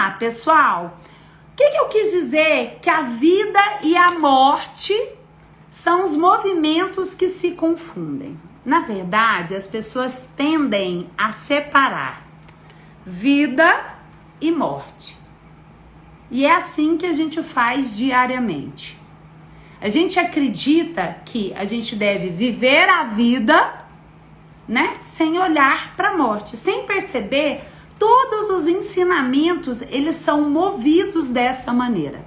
lá, pessoal. O que eu quis dizer? Que a vida e a morte são os movimentos que se confundem. Na verdade, as pessoas tendem a separar vida e morte. E é assim que a gente faz diariamente. A gente acredita que a gente deve viver a vida, né, sem olhar para a morte, sem perceber. Todos os ensinamentos, eles são movidos dessa maneira.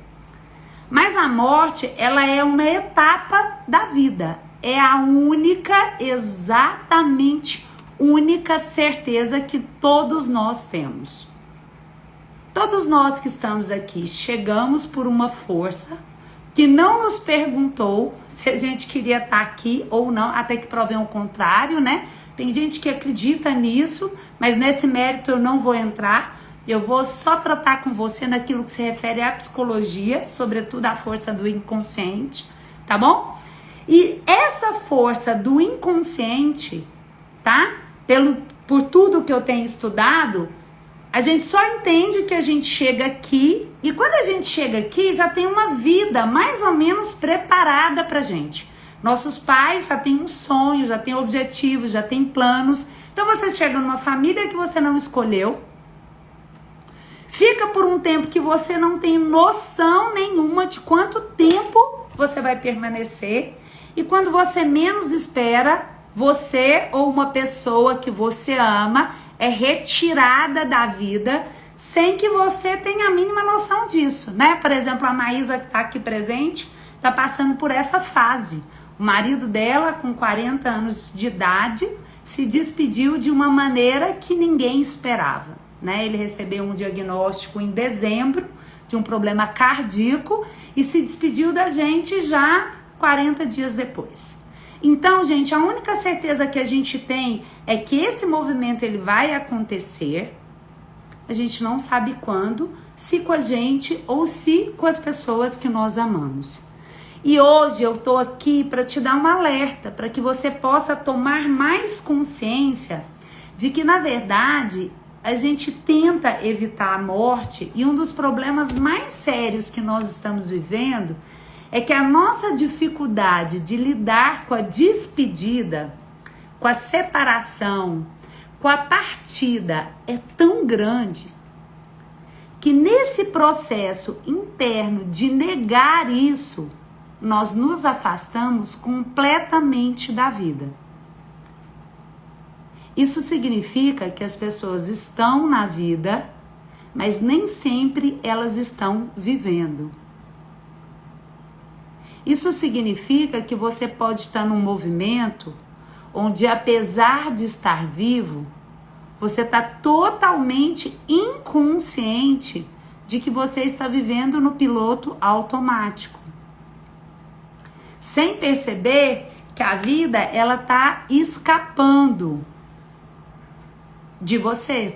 Mas a morte, ela é uma etapa da vida. É a única, exatamente única certeza que todos nós temos. Todos nós que estamos aqui chegamos por uma força que não nos perguntou se a gente queria estar aqui ou não, até que provem o contrário, né? Tem gente que acredita nisso, mas nesse mérito eu não vou entrar. Eu vou só tratar com você naquilo que se refere à psicologia, sobretudo a força do inconsciente, tá bom? E essa força do inconsciente, tá? Por tudo que eu tenho estudado, a gente só entende que a gente chega aqui, e quando a gente chega aqui, já tem uma vida mais ou menos preparada pra gente. Nossos pais já têm um sonho, já têm objetivos, já têm planos. Então você chega numa família que você não escolheu, fica por um tempo que você não tem noção nenhuma de quanto tempo você vai permanecer, e quando você menos espera, você ou uma pessoa que você ama é retirada da vida sem que você tenha a mínima noção disso, né? Por exemplo, a Maísa, que está aqui presente, está passando por essa fase. O marido dela, com 40 anos de idade, se despediu de uma maneira que ninguém esperava, né? Ele recebeu um diagnóstico em dezembro de um problema cardíaco e se despediu da gente já 40 dias depois. Então, gente, a única certeza que a gente tem é que esse movimento ele vai acontecer. A gente não sabe quando, se com a gente ou se com as pessoas que nós amamos. E hoje eu tô aqui para te dar um alerta, para que você possa tomar mais consciência de que, na verdade, a gente tenta evitar a morte, e um dos problemas mais sérios que nós estamos vivendo é que a nossa dificuldade de lidar com a despedida, com a separação, com a partida é tão grande que nesse processo interno de negar isso, nós nos afastamos completamente da vida. Isso significa que as pessoas estão na vida, mas nem sempre elas estão vivendo. Isso significa que você pode estar num movimento onde, apesar de estar vivo, você está totalmente inconsciente de que você está vivendo no piloto automático. Sem perceber que a vida, ela está escapando de você.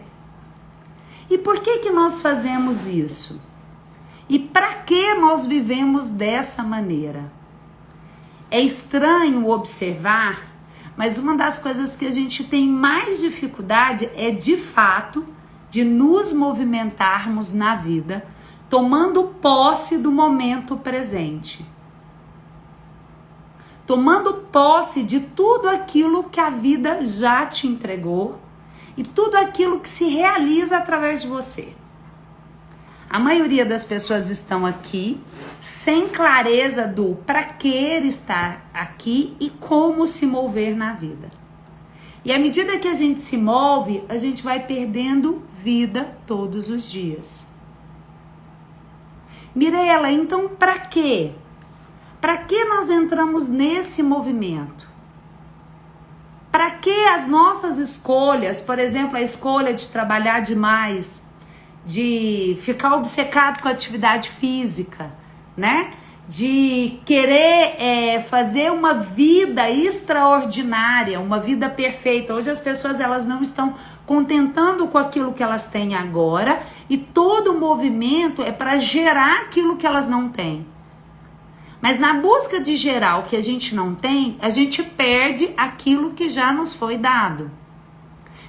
E por que nós fazemos isso? E para que nós vivemos dessa maneira? É estranho observar, mas uma das coisas que a gente tem mais dificuldade é, de fato, de nos movimentarmos na vida, tomando posse do momento presente. Tomando posse de tudo aquilo que a vida já te entregou e tudo aquilo que se realiza através de você. A maioria das pessoas estão aqui sem clareza do para que estar aqui e como se mover na vida. E à medida que a gente se move, a gente vai perdendo vida todos os dias. Mirela, então para quê? Para que nós entramos nesse movimento? Para que as nossas escolhas, por exemplo, a escolha de trabalhar demais, de ficar obcecado com a atividade física, né? De querer fazer uma vida extraordinária, uma vida perfeita. Hoje as pessoas, elas não estão contentando com aquilo que elas têm agora, e todo o movimento é para gerar aquilo que elas não têm. Mas na busca de gerar o que a gente não tem, a gente perde aquilo que já nos foi dado.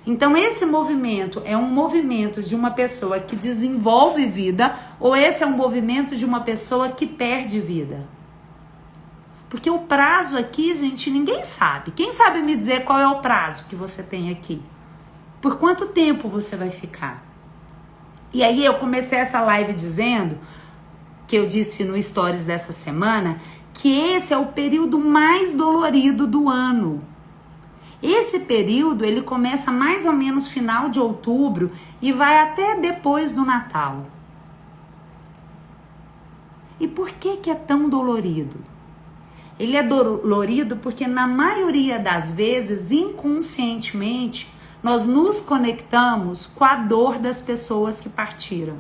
Então esse movimento é um movimento de uma pessoa que desenvolve vida ou esse é um movimento de uma pessoa que perde vida? Porque o prazo aqui, gente, ninguém sabe. Quem sabe me dizer qual é o prazo que você tem aqui? Por quanto tempo você vai ficar? E aí eu comecei essa live dizendo, que eu disse no stories dessa semana, que esse é o período mais dolorido do ano. Esse período, ele começa mais ou menos final de outubro e vai até depois do Natal. E por que é tão dolorido? Ele é dolorido porque na maioria das vezes, inconscientemente, nós nos conectamos com a dor das pessoas que partiram.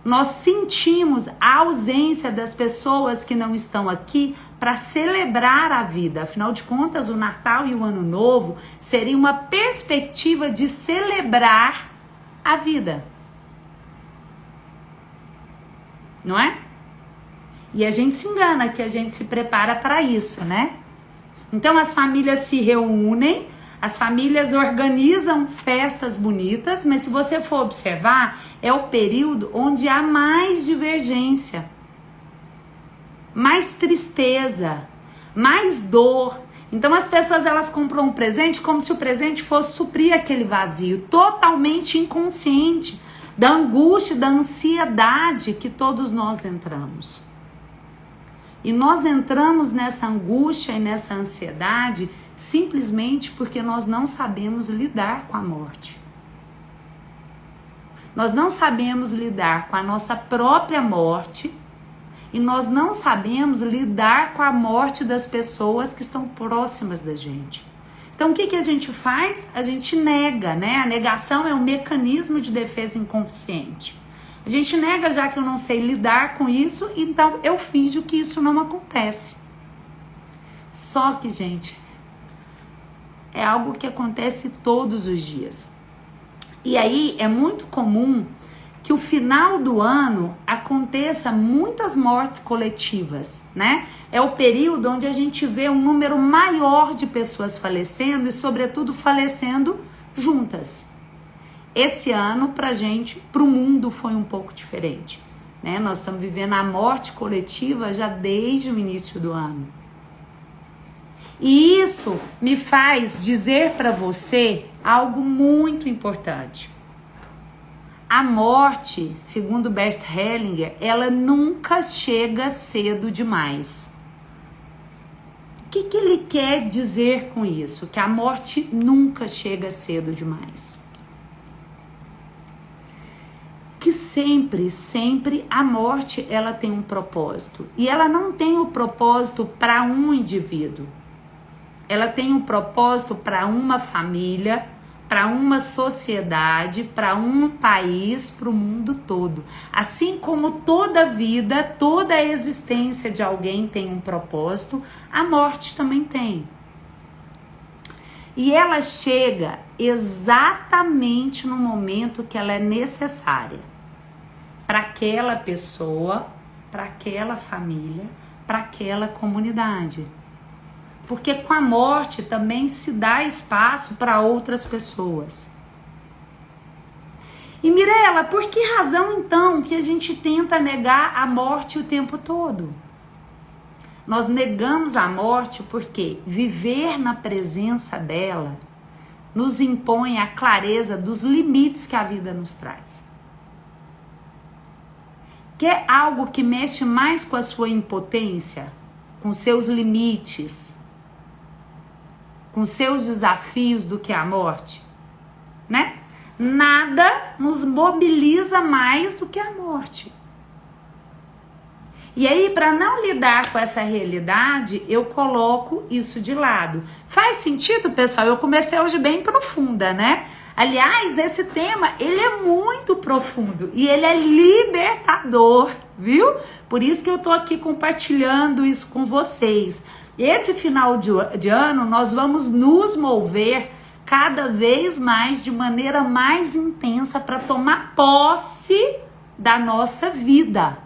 Nós sentimos a ausência das pessoas que não estão aqui para celebrar a vida. Afinal de contas, o Natal e o Ano Novo seria uma perspectiva de celebrar a vida. Não é? E a gente se engana que a gente se prepara para isso, né? Então as famílias se reúnem, as famílias organizam festas bonitas, mas se você for observar, é o período onde há mais divergência, mais tristeza, mais dor. Então as pessoas elas compram um presente como se o presente fosse suprir aquele vazio, totalmente inconsciente da angústia, da ansiedade que todos nós entramos. E nós entramos nessa angústia e nessa ansiedade simplesmente porque nós não sabemos lidar com a morte. Nós não sabemos lidar com a nossa própria morte e nós não sabemos lidar com a morte das pessoas que estão próximas da gente. Então o que a gente faz? A gente nega, né? A negação é um mecanismo de defesa inconsciente. A gente nega já que eu não sei lidar com isso, então eu finjo que isso não acontece. Só que, gente, é algo que acontece todos os dias. E aí é muito comum que o final do ano aconteça muitas mortes coletivas, né? É o período onde a gente vê um número maior de pessoas falecendo e, sobretudo, falecendo juntas. Esse ano, pra gente, pro mundo, foi um pouco diferente, né? Nós estamos vivendo a morte coletiva já desde o início do ano. E isso me faz dizer para você algo muito importante. A morte, segundo Bert Hellinger, ela nunca chega cedo demais. O que ele quer dizer com isso? Que a morte nunca chega cedo demais. Que sempre a morte ela tem um propósito. E ela não tem o propósito para um indivíduo. Ela tem um propósito para uma família, para uma sociedade, para um país, para o mundo todo. Assim como toda vida, toda a existência de alguém tem um propósito, a morte também tem. E ela chega exatamente no momento que ela é necessária para aquela pessoa, para aquela família, para aquela comunidade. Porque com a morte também se dá espaço para outras pessoas. E Mirela, por que razão então que a gente tenta negar a morte o tempo todo? Nós negamos a morte porque viver na presença dela nos impõe a clareza dos limites que a vida nos traz. Quer algo que mexe mais com a sua impotência, com seus limites, com seus desafios do que a morte, né? Nada nos mobiliza mais do que a morte. E aí, para não lidar com essa realidade, eu coloco isso de lado. Faz sentido, pessoal? Eu comecei hoje bem profunda, né? Aliás, esse tema, ele é muito profundo e ele é libertador, viu? Por isso que eu tô aqui compartilhando isso com vocês. Esse final de ano, nós vamos nos mover cada vez mais, de maneira mais intensa, para tomar posse da nossa vida,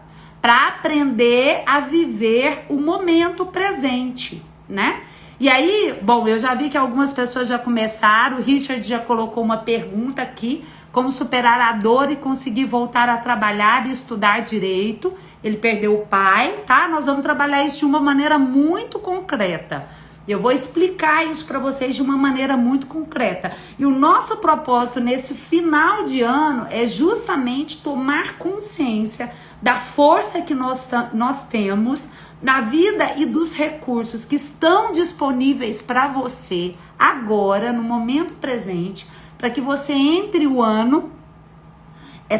para aprender a viver o momento presente, né? E aí, bom, eu já vi que algumas pessoas já começaram, o Richard já colocou uma pergunta aqui, como superar a dor e conseguir voltar a trabalhar e estudar direito. Ele perdeu o pai, tá? Nós vamos trabalhar isso de uma maneira muito concreta. Eu vou explicar isso para vocês de uma maneira muito concreta. E o nosso propósito nesse final de ano é justamente tomar consciência da força que nós temos na vida e dos recursos que estão disponíveis para você agora, no momento presente, para que você entre o ano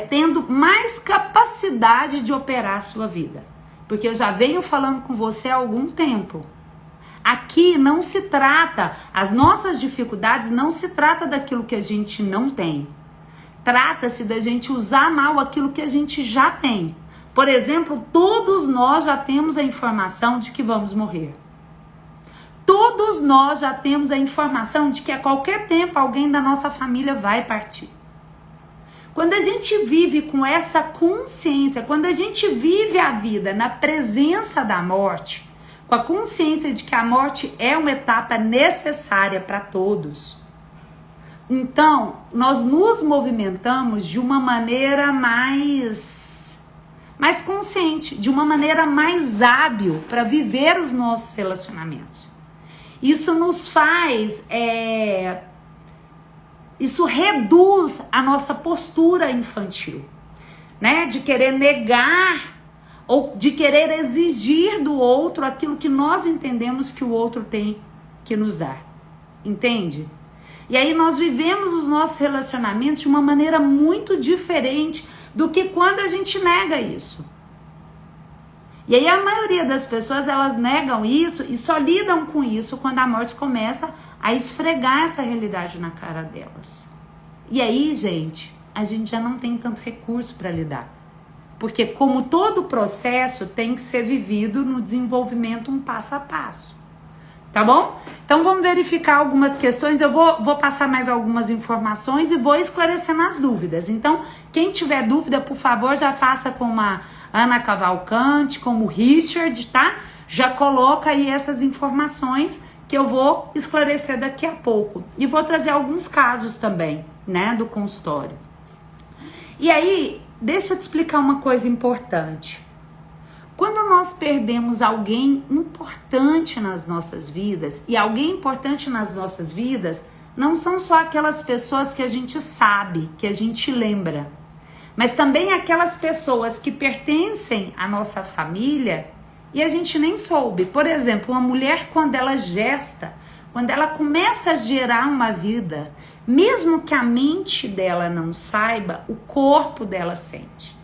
tendo mais capacidade de operar a sua vida. Porque eu já venho falando com você há algum tempo. Aqui não se trata, as nossas dificuldades não se trata daquilo que a gente não tem. Trata-se da gente usar mal aquilo que a gente já tem. Por exemplo, todos nós já temos a informação de que vamos morrer. Todos nós já temos a informação de que a qualquer tempo alguém da nossa família vai partir. Quando a gente vive com essa consciência, quando a gente vive a vida na presença da morte, com a consciência de que a morte é uma etapa necessária para todos, então nós nos movimentamos de uma maneira mais consciente, de uma maneira mais hábil para viver os nossos relacionamentos. Isso nos faz, isso reduz a nossa postura infantil, né? De querer negar ou de querer exigir do outro aquilo que nós entendemos que o outro tem que nos dar. Entende? E aí nós vivemos os nossos relacionamentos de uma maneira muito diferente do que quando a gente nega isso. E aí a maioria das pessoas, elas negam isso e só lidam com isso quando a morte começa a esfregar essa realidade na cara delas. E aí, gente, a gente já não tem tanto recurso para lidar. Porque como todo processo tem que ser vivido no desenvolvimento um passo a passo. Tá bom? Então vamos verificar algumas questões. Eu vou passar mais algumas informações e vou esclarecendo as dúvidas. Então, quem tiver dúvida, por favor, já faça como a Ana Cavalcante, como o Richard, tá? Já coloca aí essas informações que eu vou esclarecer daqui a pouco. E vou trazer alguns casos também, né, do consultório. E aí, deixa eu te explicar uma coisa importante. Quando nós perdemos alguém importante nas nossas vidas, e alguém importante nas nossas vidas não são só aquelas pessoas que a gente sabe, que a gente lembra, mas também aquelas pessoas que pertencem à nossa família e a gente nem soube. Por exemplo, uma mulher, quando ela gesta, quando ela começa a gerar uma vida, mesmo que a mente dela não saiba, o corpo dela sente.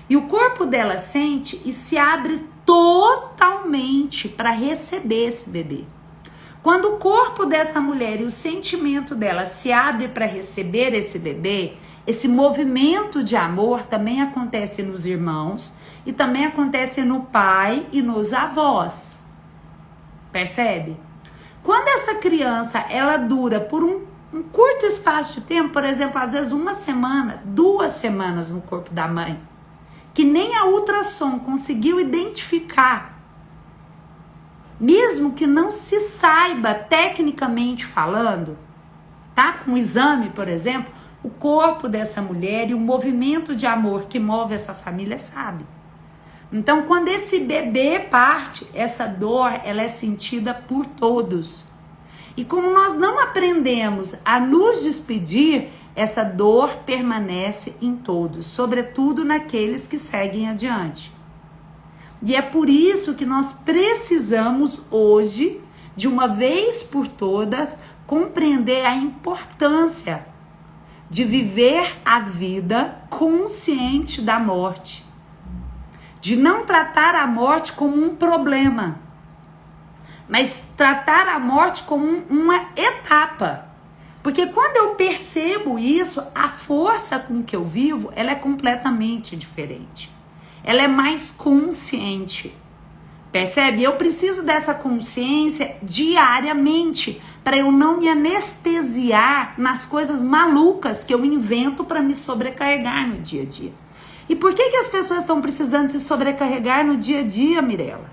E o corpo dela sente e se abre totalmente para receber esse bebê. Quando o corpo dessa mulher e o sentimento dela se abre para receber esse bebê, esse movimento de amor também acontece nos irmãos e também acontece no pai e nos avós. Percebe? Quando essa criança, ela dura por um curto espaço de tempo, por exemplo, às vezes 1 semana, 2 semanas no corpo da mãe, que nem a ultrassom conseguiu identificar, mesmo que não se saiba tecnicamente falando, tá? Com o exame, por exemplo, o corpo dessa mulher e o movimento de amor que move essa família sabe. Então, quando esse bebê parte, essa dor, ela é sentida por todos. E como nós não aprendemos a nos despedir, essa dor permanece em todos, sobretudo naqueles que seguem adiante. E é por isso que nós precisamos hoje, de uma vez por todas, compreender a importância de viver a vida consciente da morte. De não tratar a morte como um problema, mas tratar a morte como uma etapa. Porque quando eu percebo isso, a força com que eu vivo, ela é completamente diferente. Ela é mais consciente. Percebe? Eu preciso dessa consciência diariamente, para eu não me anestesiar nas coisas malucas que eu invento para me sobrecarregar no dia a dia. E por que as pessoas estão precisando se sobrecarregar no dia a dia, Mirella?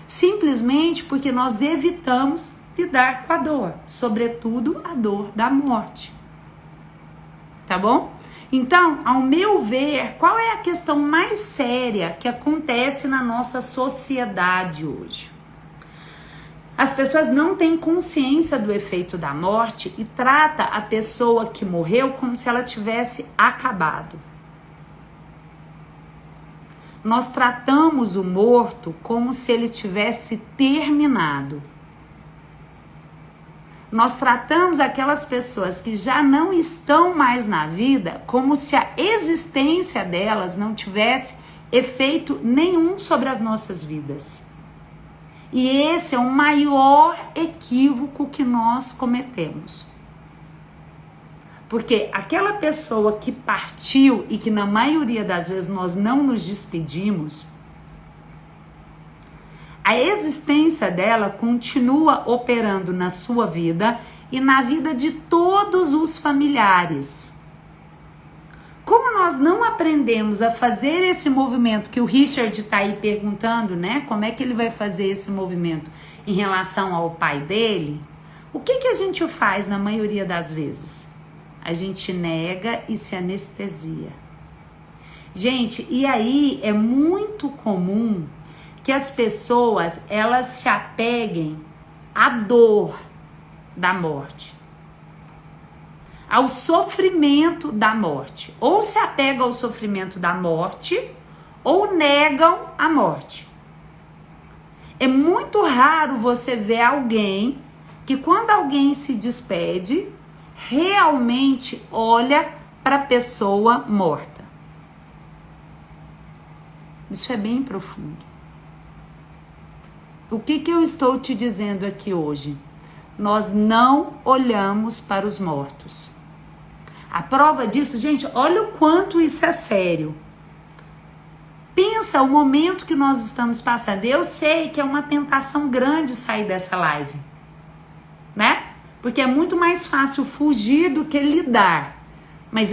Simplesmente porque nós evitamos lidar com a dor, sobretudo a dor da morte. Tá bom? Então, ao meu ver, qual é a questão mais séria que acontece na nossa sociedade hoje? As pessoas não têm consciência do efeito da morte e trata a pessoa que morreu como se ela tivesse acabado. Nós tratamos o morto como se ele tivesse terminado. Nós tratamos aquelas pessoas que já não estão mais na vida como se a existência delas não tivesse efeito nenhum sobre as nossas vidas. E esse é o maior equívoco que nós cometemos. Porque aquela pessoa que partiu e que na maioria das vezes nós não nos despedimos, a existência dela continua operando na sua vida e na vida de todos os familiares. Como nós não aprendemos a fazer esse movimento que o Richard está aí perguntando, né? Como é que ele vai fazer esse movimento em relação ao pai dele? O que a gente faz na maioria das vezes? A gente nega e se anestesia. Gente, e aí é muito comum que as pessoas, elas se apeguem à dor da morte, ao sofrimento da morte. Ou se apegam ao sofrimento da morte, ou negam a morte. É muito raro você ver alguém que quando alguém se despede, realmente olha para a pessoa morta. Isso é bem profundo. O que eu estou te dizendo aqui hoje? Nós não olhamos para os mortos. A prova disso, gente, olha o quanto isso é sério. Pensa o momento que nós estamos passando. Eu sei que é uma tentação grande sair dessa live, né? Porque é muito mais fácil fugir do que lidar, mas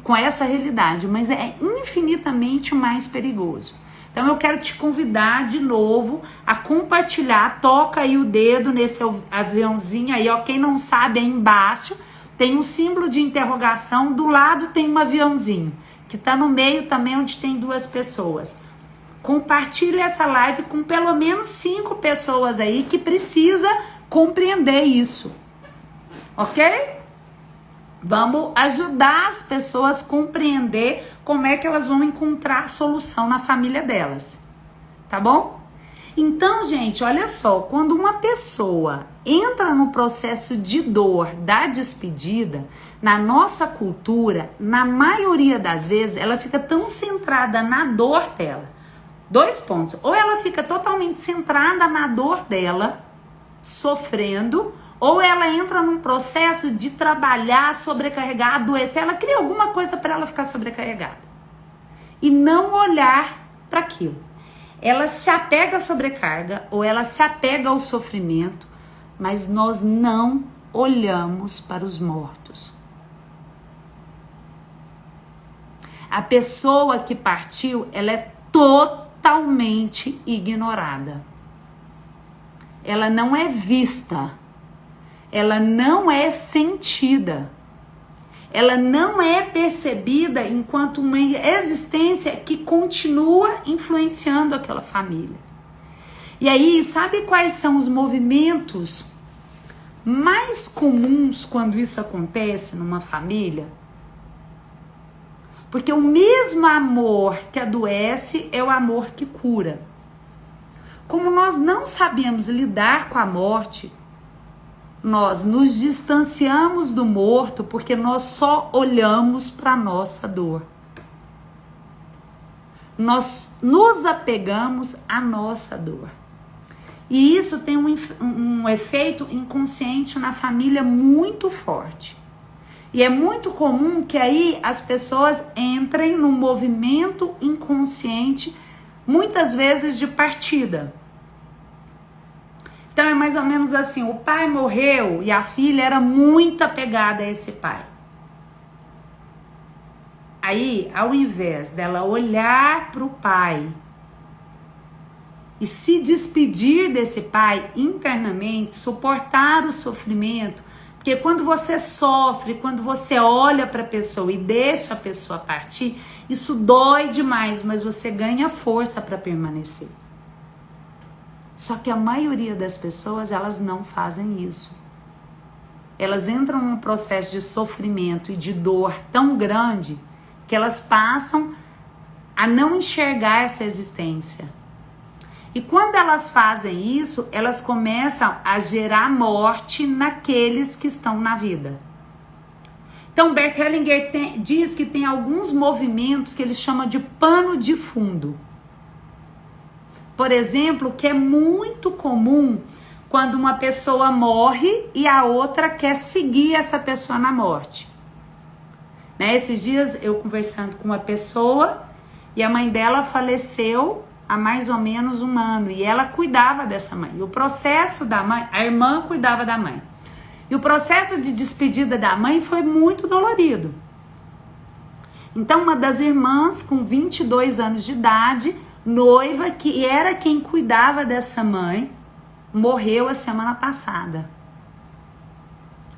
com essa realidade, mas é infinitamente mais perigoso. Então eu quero te convidar de novo a compartilhar, toca aí o dedo nesse aviãozinho aí, ó, quem não sabe, aí embaixo tem um símbolo de interrogação, do lado tem um aviãozinho, que tá no meio também onde tem 2 pessoas. Compartilha essa live com pelo menos 5 pessoas aí que precisa compreender isso, ok? Vamos ajudar as pessoas a compreender como é que elas vão encontrar a solução na família delas, tá bom? Então, gente, olha só, quando uma pessoa entra no processo de dor da despedida, na nossa cultura, na maioria das vezes, ela fica tão centrada na dor dela. 2 pontos, ou ela fica totalmente centrada na dor dela, sofrendo, ou ela entra num processo de trabalhar, sobrecarregar, adoecer, ela cria alguma coisa para ela ficar sobrecarregada. E não olhar para aquilo. Ela se apega à sobrecarga, ou ela se apega ao sofrimento, mas nós não olhamos para os mortos. A pessoa que partiu, ela é totalmente ignorada. Ela não é vista. Ela não é sentida, ela não é percebida enquanto uma existência que continua influenciando aquela família. E aí, sabe quais são os movimentos mais comuns quando isso acontece numa família? Porque o mesmo amor que adoece é o amor que cura. Como nós não sabemos lidar com a morte, nós nos distanciamos do morto porque nós só olhamos para a nossa dor. Nós nos apegamos à nossa dor. E isso tem um efeito inconsciente na família muito forte. E é muito comum que aí as pessoas entrem num movimento inconsciente, muitas vezes de partida. Então é mais ou menos assim, o pai morreu e a filha era muito apegada a esse pai. Aí, ao invés dela olhar para o pai e se despedir desse pai internamente, suportar o sofrimento, porque quando você sofre, quando você olha para a pessoa e deixa a pessoa partir, isso dói demais, mas você ganha força para permanecer. Só que a maioria das pessoas, elas não fazem isso. Elas entram num processo de sofrimento e de dor tão grande que elas passam a não enxergar essa existência. E quando elas fazem isso, elas começam a gerar morte naqueles que estão na vida. Então, Bert Hellinger diz que tem alguns movimentos que ele chama de pano de fundo. Por exemplo, que é muito comum quando uma pessoa morre e a outra quer seguir essa pessoa na morte. Né? Esses dias eu conversando com uma pessoa e a mãe dela faleceu há mais ou menos 1 ano e ela cuidava dessa mãe. E o processo da mãe, a irmã cuidava da mãe. E o processo de despedida da mãe foi muito dolorido. Então, uma das irmãs com 22 anos de idade, noiva, que era quem cuidava dessa mãe, morreu a semana passada.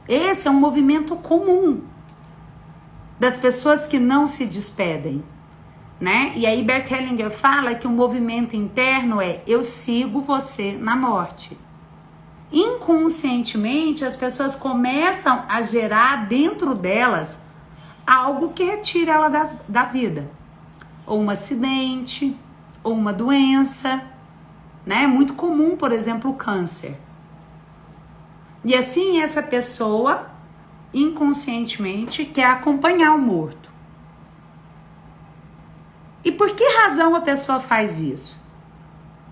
Esse é um movimento comum das pessoas que não se despedem, né? E aí Bert Hellinger fala que o movimento interno é: eu sigo você na morte. Inconscientemente, as pessoas começam a gerar dentro delas algo que retira ela da vida. Ou um acidente, ou uma doença, né? É muito comum, por exemplo, o câncer. E assim, essa pessoa, inconscientemente, quer acompanhar o morto. E por que razão a pessoa faz isso?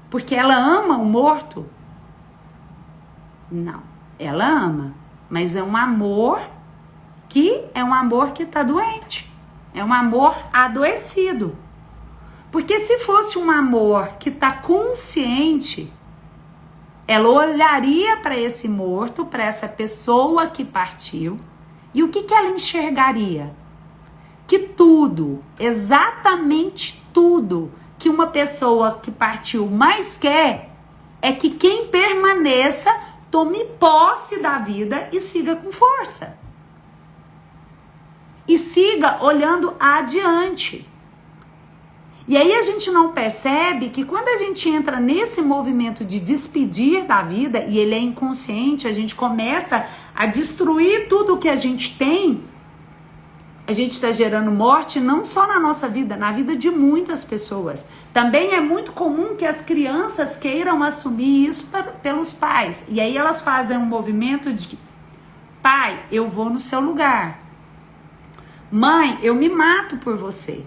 Porque ela ama o morto? Não, ela ama, mas é um amor que está doente. É um amor adoecido. Porque se fosse um amor que está consciente, ela olharia para esse morto, para essa pessoa que partiu, e o que ela enxergaria? Que tudo, exatamente tudo que uma pessoa que partiu mais quer é que quem permaneça tome posse da vida e siga com força. E siga olhando adiante. E aí a gente não percebe que quando a gente entra nesse movimento de despedir da vida, e ele é inconsciente, a gente começa a destruir tudo que a gente tem, a gente está gerando morte não só na nossa vida, na vida de muitas pessoas. Também é muito comum que as crianças queiram assumir isso pelos pais. E aí elas fazem um movimento de: pai, eu vou no seu lugar. Mãe, eu me mato por você.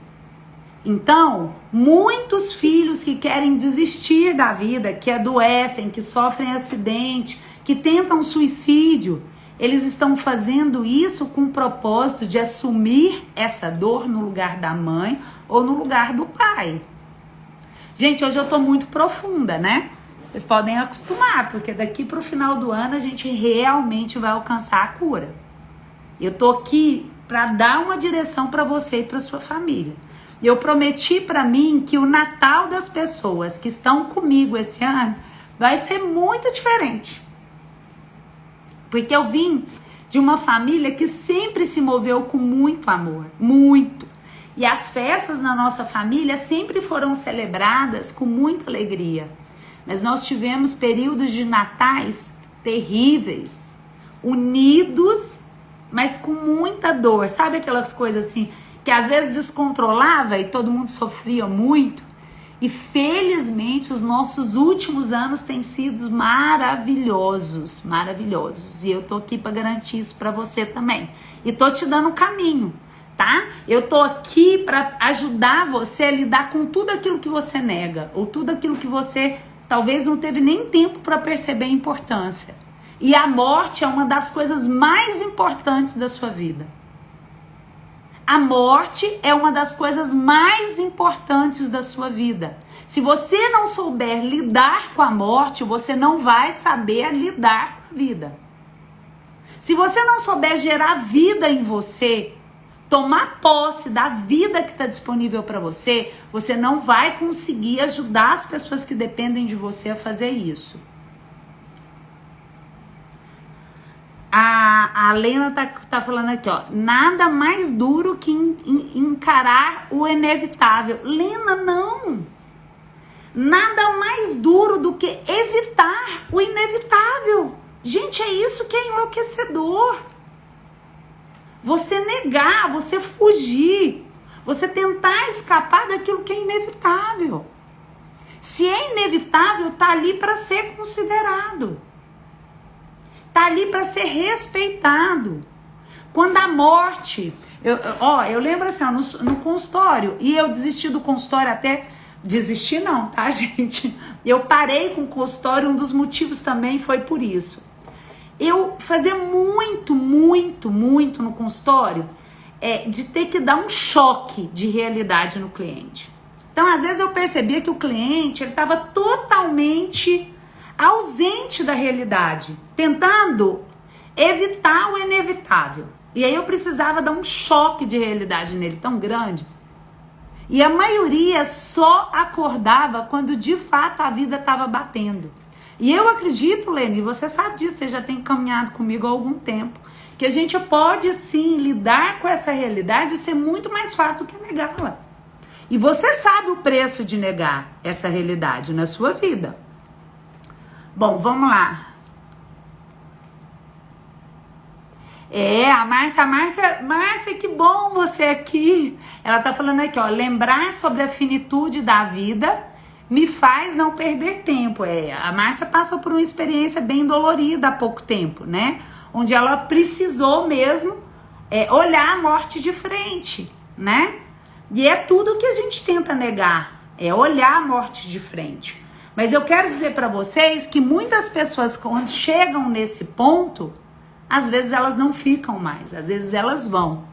Então, muitos filhos que querem desistir da vida, que adoecem, que sofrem acidente, que tentam suicídio, eles estão fazendo isso com o propósito de assumir essa dor no lugar da mãe ou no lugar do pai. Gente, hoje eu tô muito profunda, né? Vocês podem acostumar, porque daqui pro final do ano a gente realmente vai alcançar a cura. Eu tô aqui para dar uma direção para você e para sua família. Eu prometi para mim que o Natal das pessoas que estão comigo esse ano vai ser muito diferente. Porque eu vim de uma família que sempre se moveu com muito amor, muito. E as festas na nossa família sempre foram celebradas com muita alegria. Mas nós tivemos períodos de natais terríveis, unidos, mas com muita dor. Sabe aquelas coisas assim, que às vezes descontrolava e todo mundo sofria muito? E felizmente os nossos últimos anos têm sido maravilhosos, maravilhosos. E eu tô aqui para garantir isso para você também. E tô te dando o caminho, tá? Eu tô aqui para ajudar você a lidar com tudo aquilo que você nega, ou tudo aquilo que você talvez não teve nem tempo para perceber a importância. E a morte é uma das coisas mais importantes da sua vida. A morte é uma das coisas mais importantes da sua vida. Se você não souber lidar com a morte, você não vai saber lidar com a vida. Se você não souber gerar vida em você, tomar posse da vida que está disponível para você, você não vai conseguir ajudar as pessoas que dependem de você a fazer isso. A Lena tá falando aqui, ó, nada mais duro que encarar o inevitável. Lena, não. Nada mais duro do que evitar o inevitável. Gente, é isso que é enlouquecedor. Você negar, você fugir, você tentar escapar daquilo que é inevitável. Se é inevitável, tá ali para ser considerado. Tá ali para ser respeitado. Quando a morte... Eu lembro assim, ó, no consultório, e eu desisti do consultório até... Desistir não, tá, gente? Eu parei com o consultório, um dos motivos também foi por isso. Eu fazia muito no consultório de ter que dar um choque de realidade no cliente. Então, às vezes eu percebia que o cliente estava totalmente ausente da realidade, tentando evitar o inevitável. E aí eu precisava dar um choque de realidade nele tão grande. E a maioria só acordava quando de fato a vida estava batendo. E eu acredito, Lene, você sabe disso, você já tem caminhado comigo há algum tempo, que a gente pode sim lidar com essa realidade e ser muito mais fácil do que negá-la. E você sabe o preço de negar essa realidade na sua vida. Bom, vamos lá. A Márcia, que bom você aqui. Ela tá falando aqui, ó, lembrar sobre a finitude da vida me faz não perder tempo. A Márcia passou por uma experiência bem dolorida há pouco tempo, né? Onde ela precisou mesmo olhar a morte de frente, né? E é tudo que a gente tenta negar, é olhar a morte de frente. Mas eu quero dizer para vocês que muitas pessoas, quando chegam nesse ponto, às vezes elas não ficam mais, às vezes elas vão.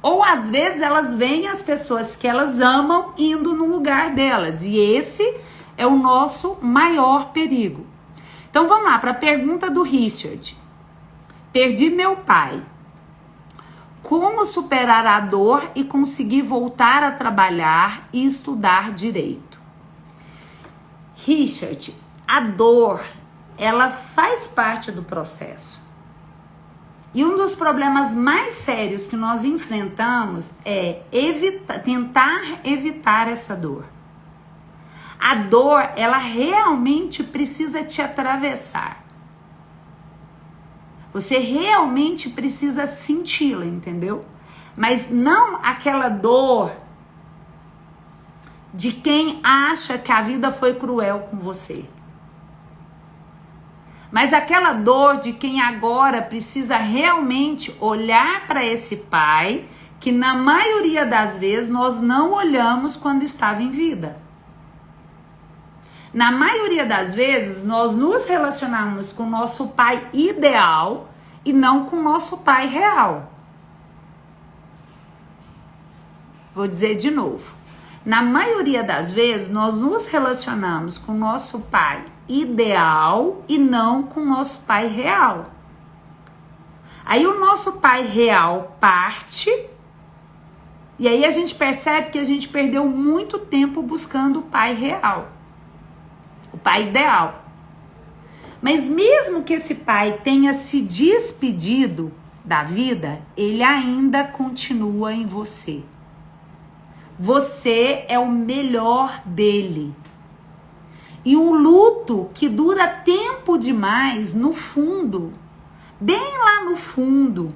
Ou às vezes elas veem as pessoas que elas amam indo no lugar delas. E esse é o nosso maior perigo. Então vamos lá para a pergunta do Richard. Perdi meu pai. Como superar a dor e conseguir voltar a trabalhar e estudar direito? Richard, a dor, ela faz parte do processo. E um dos problemas mais sérios que nós enfrentamos é tentar evitar essa dor. A dor, ela realmente precisa te atravessar. Você realmente precisa senti-la, entendeu? Mas não aquela dor de quem acha que a vida foi cruel com você. Mas aquela dor de quem agora precisa realmente olhar para esse pai, que na maioria das vezes nós não olhamos quando estava em vida. Na maioria das vezes nós nos relacionamos com o nosso pai ideal e não com o nosso pai real. Vou dizer de novo. Na maioria das vezes nós nos relacionamos com o nosso pai ideal e não com o nosso pai real. Aí o nosso pai real parte e aí a gente percebe que a gente perdeu muito tempo buscando o pai real, o pai ideal. Mas mesmo que esse pai tenha se despedido da vida, ele ainda continua em você. Você é o melhor dele. E um luto que dura tempo demais, no fundo, bem lá no fundo,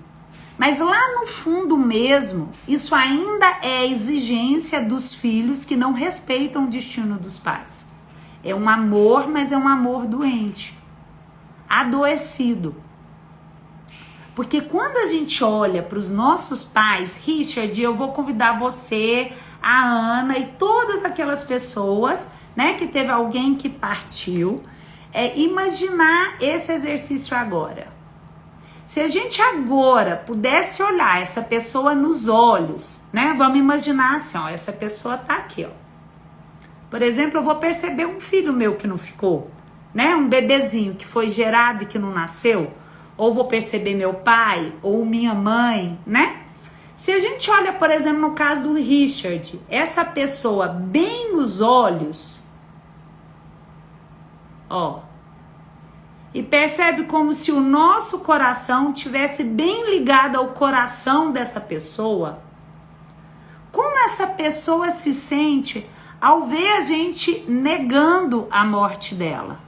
mas lá no fundo mesmo, isso ainda é a exigência dos filhos que não respeitam o destino dos pais. É um amor, mas é um amor doente, adoecido. Porque quando a gente olha para os nossos pais, Richard, eu vou convidar você, a Ana e todas aquelas pessoas, né, que teve alguém que partiu, imaginar esse exercício agora. Se a gente agora pudesse olhar essa pessoa nos olhos, né, vamos imaginar assim, ó, essa pessoa tá aqui, ó. Por exemplo, eu vou perceber um filho meu que não ficou, né, um bebezinho que foi gerado e que não nasceu, ou vou perceber meu pai ou minha mãe, né? Se a gente olha, por exemplo, no caso do Richard, essa pessoa bem nos olhos, ó, e percebe como se o nosso coração tivesse bem ligado ao coração dessa pessoa, como essa pessoa se sente ao ver a gente negando a morte dela,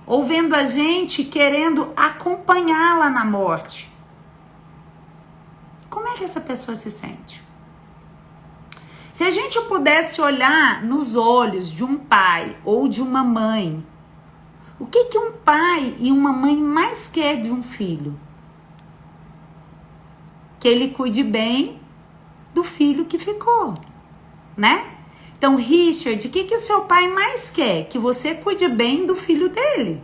ou vendo a gente querendo acompanhá-la na morte. Como é que essa pessoa se sente? Se a gente pudesse olhar nos olhos de um pai ou de uma mãe, o que um pai e uma mãe mais quer de um filho? Que ele cuide bem do filho que ficou, né? Então, Richard, o que o seu pai mais quer? Que você cuide bem do filho dele.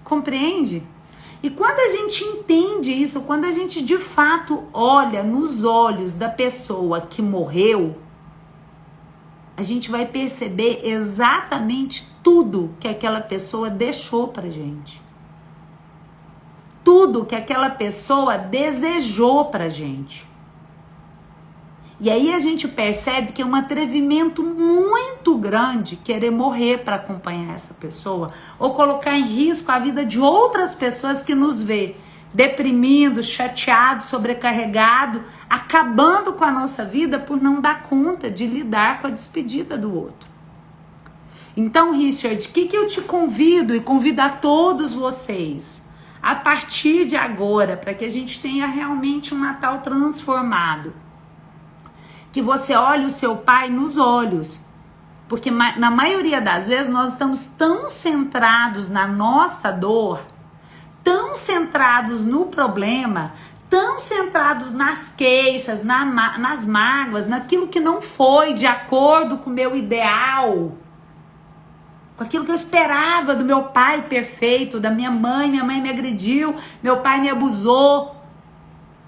Compreende? E quando a gente entende isso, quando a gente de fato olha nos olhos da pessoa que morreu, a gente vai perceber exatamente tudo que aquela pessoa deixou pra gente. Tudo que aquela pessoa desejou pra gente. E aí a gente percebe que é um atrevimento muito grande querer morrer para acompanhar essa pessoa ou colocar em risco a vida de outras pessoas que nos vê deprimindo, chateado, sobrecarregado, acabando com a nossa vida por não dar conta de lidar com a despedida do outro. Então, Richard, o que eu te convido e convido a todos vocês a partir de agora, para que a gente tenha realmente um Natal transformado? Que você olhe o seu pai nos olhos, porque na maioria das vezes nós estamos tão centrados na nossa dor, tão centrados no problema, tão centrados nas queixas, nas mágoas, naquilo que não foi de acordo com o meu ideal, com aquilo que eu esperava do meu pai perfeito, da minha mãe me agrediu, meu pai me abusou.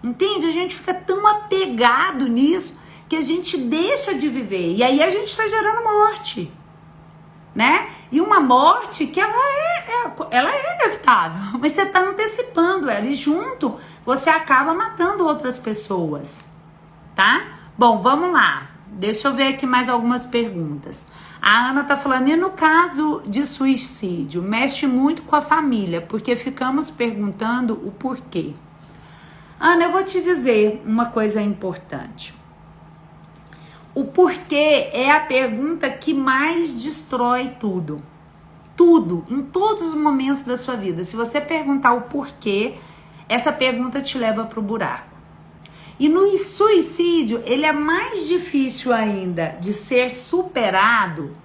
Entende? A gente fica tão apegado nisso que a gente deixa de viver. E aí a gente está gerando morte, né? E uma morte que ela é inevitável, mas você está antecipando ela. E junto, você acaba matando outras pessoas, tá? Bom, vamos lá. Deixa eu ver aqui mais algumas perguntas. A Ana tá falando, e no caso de suicídio, mexe muito com a família, porque ficamos perguntando o porquê. Ana, eu vou te dizer uma coisa importante. O porquê é a pergunta que mais destrói tudo. Tudo, em todos os momentos da sua vida. Se você perguntar o porquê, essa pergunta te leva para o buraco. E no suicídio, ele é mais difícil ainda de ser superado,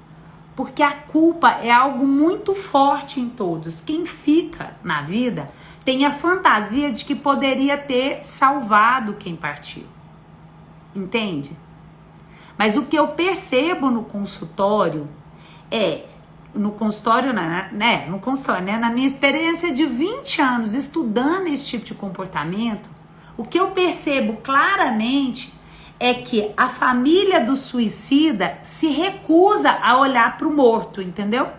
porque a culpa é algo muito forte em todos. Quem fica na vida tem a fantasia de que poderia ter salvado quem partiu. Entende? Mas o que eu percebo no consultório na minha experiência de 20 anos estudando esse tipo de comportamento, o que eu percebo claramente é que a família do suicida se recusa a olhar para o morto, entendeu?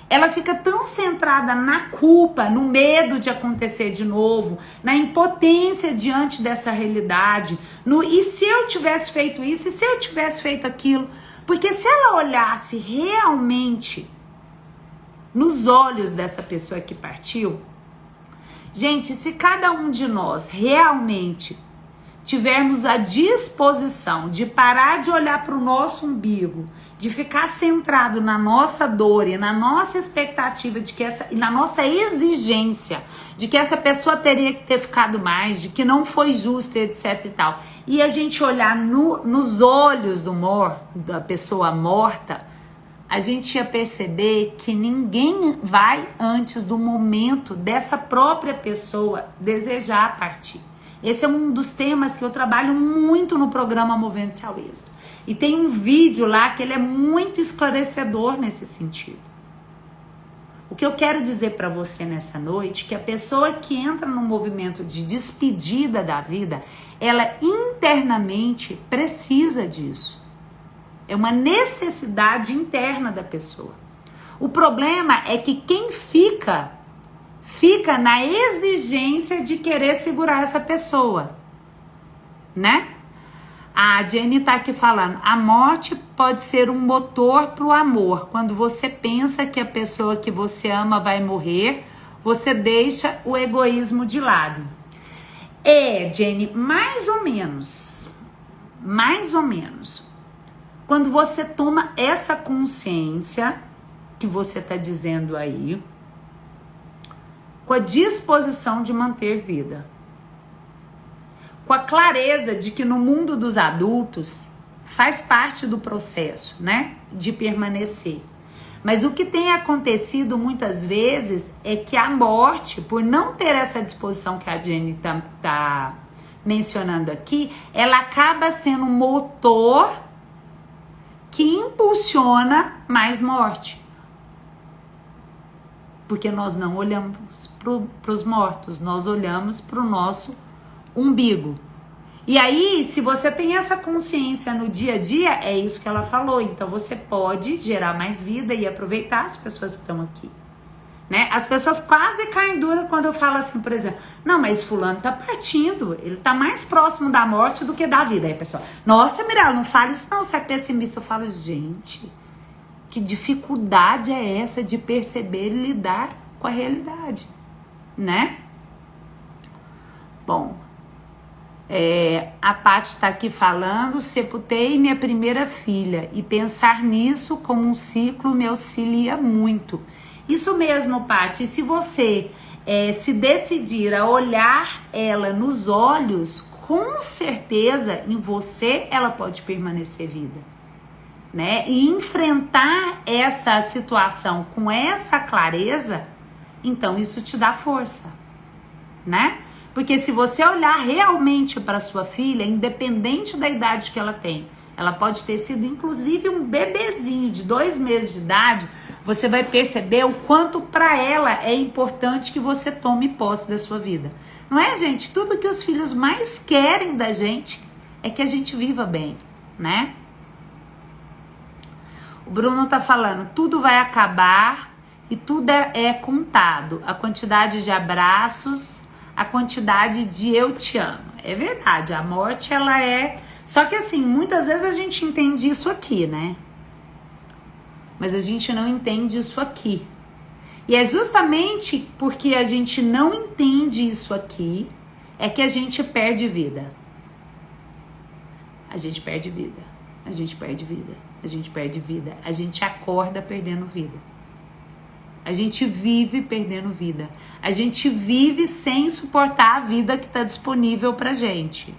Ela fica tão centrada na culpa, no medo de acontecer de novo, na impotência diante dessa realidade, no e se eu tivesse feito isso, e se eu tivesse feito aquilo? Porque se ela olhasse realmente nos olhos dessa pessoa que partiu, gente, se cada um de nós realmente tivermos a disposição de parar de olhar para o nosso umbigo, de ficar centrado na nossa dor e na nossa expectativa de que e na nossa exigência de que essa pessoa teria que ter ficado mais, de que não foi justo, etc e tal, e a gente olhar nos olhos da pessoa morta, a gente ia perceber que ninguém vai antes do momento dessa própria pessoa desejar partir. Esse é um dos temas que eu trabalho muito no programa Movendo-se ao Êxito. E tem um vídeo lá que ele é muito esclarecedor nesse sentido. O que eu quero dizer para você nessa noite, que a pessoa que entra num movimento de despedida da vida, ela internamente precisa disso. É uma necessidade interna da pessoa. O problema é que quem fica na exigência de querer segurar essa pessoa. né? A Jenny tá aqui falando, a morte pode ser um motor pro amor. Quando você pensa que a pessoa que você ama vai morrer, você deixa o egoísmo de lado. Jenny, mais ou menos. Mais ou menos. Quando você toma essa consciência que você tá dizendo aí, com a disposição de manter vida, com a clareza de que no mundo dos adultos faz parte do processo, né, de permanecer. Mas o que tem acontecido muitas vezes é que a morte, por não ter essa disposição que a Jenny tá mencionando aqui, ela acaba sendo um motor que impulsiona mais morte. Porque nós não olhamos para os mortos, nós olhamos para o nosso umbigo. E aí, se você tem essa consciência no dia a dia, é isso que ela falou. Então, você pode gerar mais vida e aproveitar as pessoas que estão aqui, né? As pessoas quase caem dura quando eu falo assim, por exemplo, não, mas fulano tá partindo, ele tá mais próximo da morte do que da vida. Aí, pessoal, nossa, Mirella, não fala isso não, você é pessimista. Eu falo, gente, que dificuldade é essa de perceber e lidar com a realidade, né? Bom, a Paty tá aqui falando, sepultei minha primeira filha e pensar nisso como um ciclo me auxilia muito. Isso mesmo, Paty, se você se decidir a olhar ela nos olhos, com certeza em você ela pode permanecer vida, né? E enfrentar essa situação com essa clareza, então isso te dá força, né? Porque se você olhar realmente para sua filha, independente da idade que ela tem, ela pode ter sido inclusive um bebezinho de 2 meses de idade, você vai perceber o quanto para ela é importante que você tome posse da sua vida. Não é, gente? Tudo que os filhos mais querem da gente é que a gente viva bem, né? O Bruno tá falando, tudo vai acabar e tudo é contado. A quantidade de abraços, a quantidade de eu te amo. É verdade, a morte ela é... Só que assim, muitas vezes a gente entende isso aqui, né? Mas a gente não entende isso aqui. E é justamente porque a gente não entende isso aqui, é que a gente perde vida. A gente perde vida. A gente perde vida. A gente perde vida. A gente acorda perdendo vida. A gente vive perdendo vida. A gente vive sem suportar a vida que está disponível pra gente.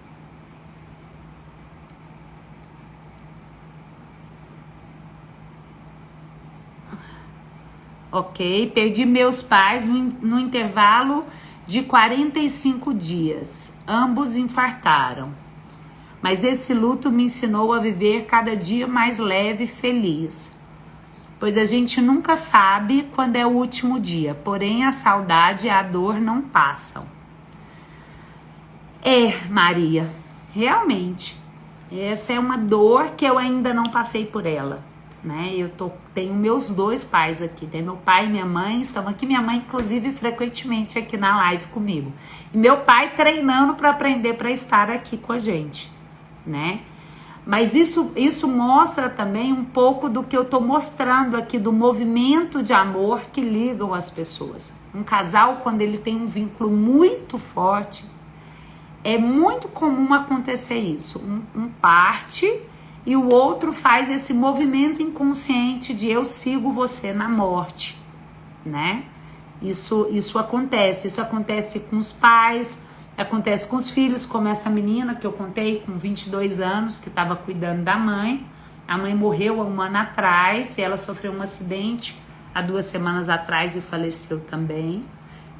Ok, perdi meus pais no intervalo de 45 dias. Ambos infartaram. Mas esse luto me ensinou a viver cada dia mais leve e feliz. Pois a gente nunca sabe quando é o último dia, porém a saudade e a dor não passam. Maria, realmente, essa é uma dor que eu ainda não passei por ela, né? Tenho meus 2 pais aqui, né? Meu pai e minha mãe estão aqui, minha mãe inclusive frequentemente aqui na live comigo. E meu pai treinando para aprender para estar aqui com a gente, né? Mas isso mostra também um pouco do que eu tô mostrando aqui, do movimento de amor que ligam as pessoas. Um casal, quando ele tem um vínculo muito forte, é muito comum acontecer isso. Um parte e o outro faz esse movimento inconsciente de eu sigo você na morte, né? Isso acontece com os pais, acontece com os filhos, como essa menina que eu contei com 22 anos, que estava cuidando da mãe. A mãe morreu há 1 ano atrás e ela sofreu um acidente há 2 semanas atrás e faleceu também,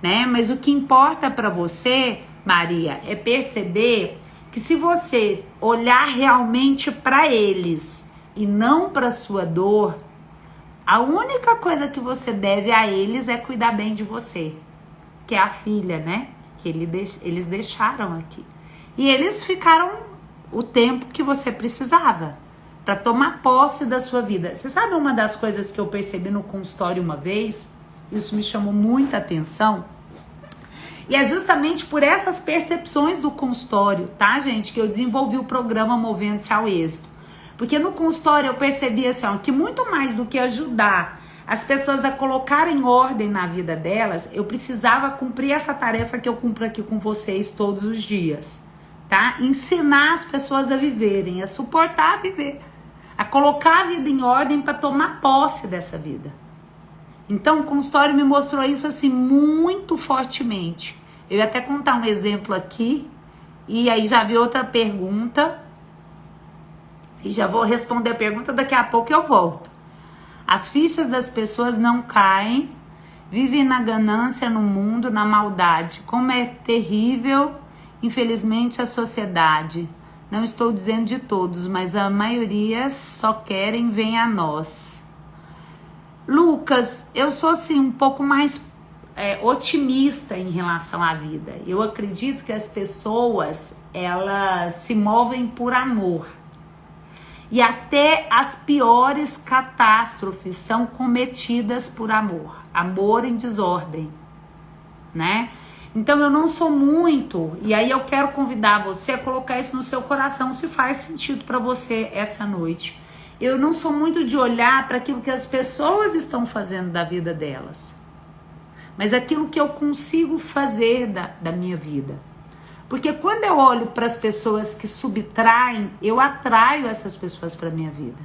né? Mas o que importa para você, Maria, é perceber que se você olhar realmente para eles e não para sua dor, a única coisa que você deve a eles é cuidar bem de você, que é a filha, né? Que eles deixaram aqui. E eles ficaram o tempo que você precisava para tomar posse da sua vida. Você sabe uma das coisas que eu percebi no consultório uma vez? Isso me chamou muita atenção. E é justamente por essas percepções do consultório, tá, gente, que eu desenvolvi o programa Movendo-se ao Êxito. Porque no consultório eu percebi assim, ó, que muito mais do que ajudar as pessoas a colocarem ordem na vida delas, eu precisava cumprir essa tarefa que eu cumpro aqui com vocês todos os dias, tá? Ensinar as pessoas a viverem, a suportar a viver, a colocar a vida em ordem para tomar posse dessa vida. Então o consultório me mostrou isso assim muito fortemente. Eu ia até contar um exemplo aqui, e aí já vi outra pergunta, e já vou responder a pergunta, daqui a pouco eu volto. As fichas das pessoas não caem, vivem na ganância no mundo, na maldade. Como é terrível, infelizmente, a sociedade. Não estou dizendo de todos, mas a maioria só querem vem a nós. Lucas, eu sou assim um pouco mais otimista em relação à vida. Eu acredito que as pessoas, elas se movem por amor. E até as piores catástrofes são cometidas por amor. Amor em desordem, né? Então eu não sou muito, e aí eu quero convidar você a colocar isso no seu coração, se faz sentido para você essa noite. Eu não sou muito de olhar para aquilo que as pessoas estão fazendo da vida delas, mas aquilo que eu consigo fazer da minha vida. Porque quando eu olho para as pessoas que subtraem, eu atraio essas pessoas para a minha vida.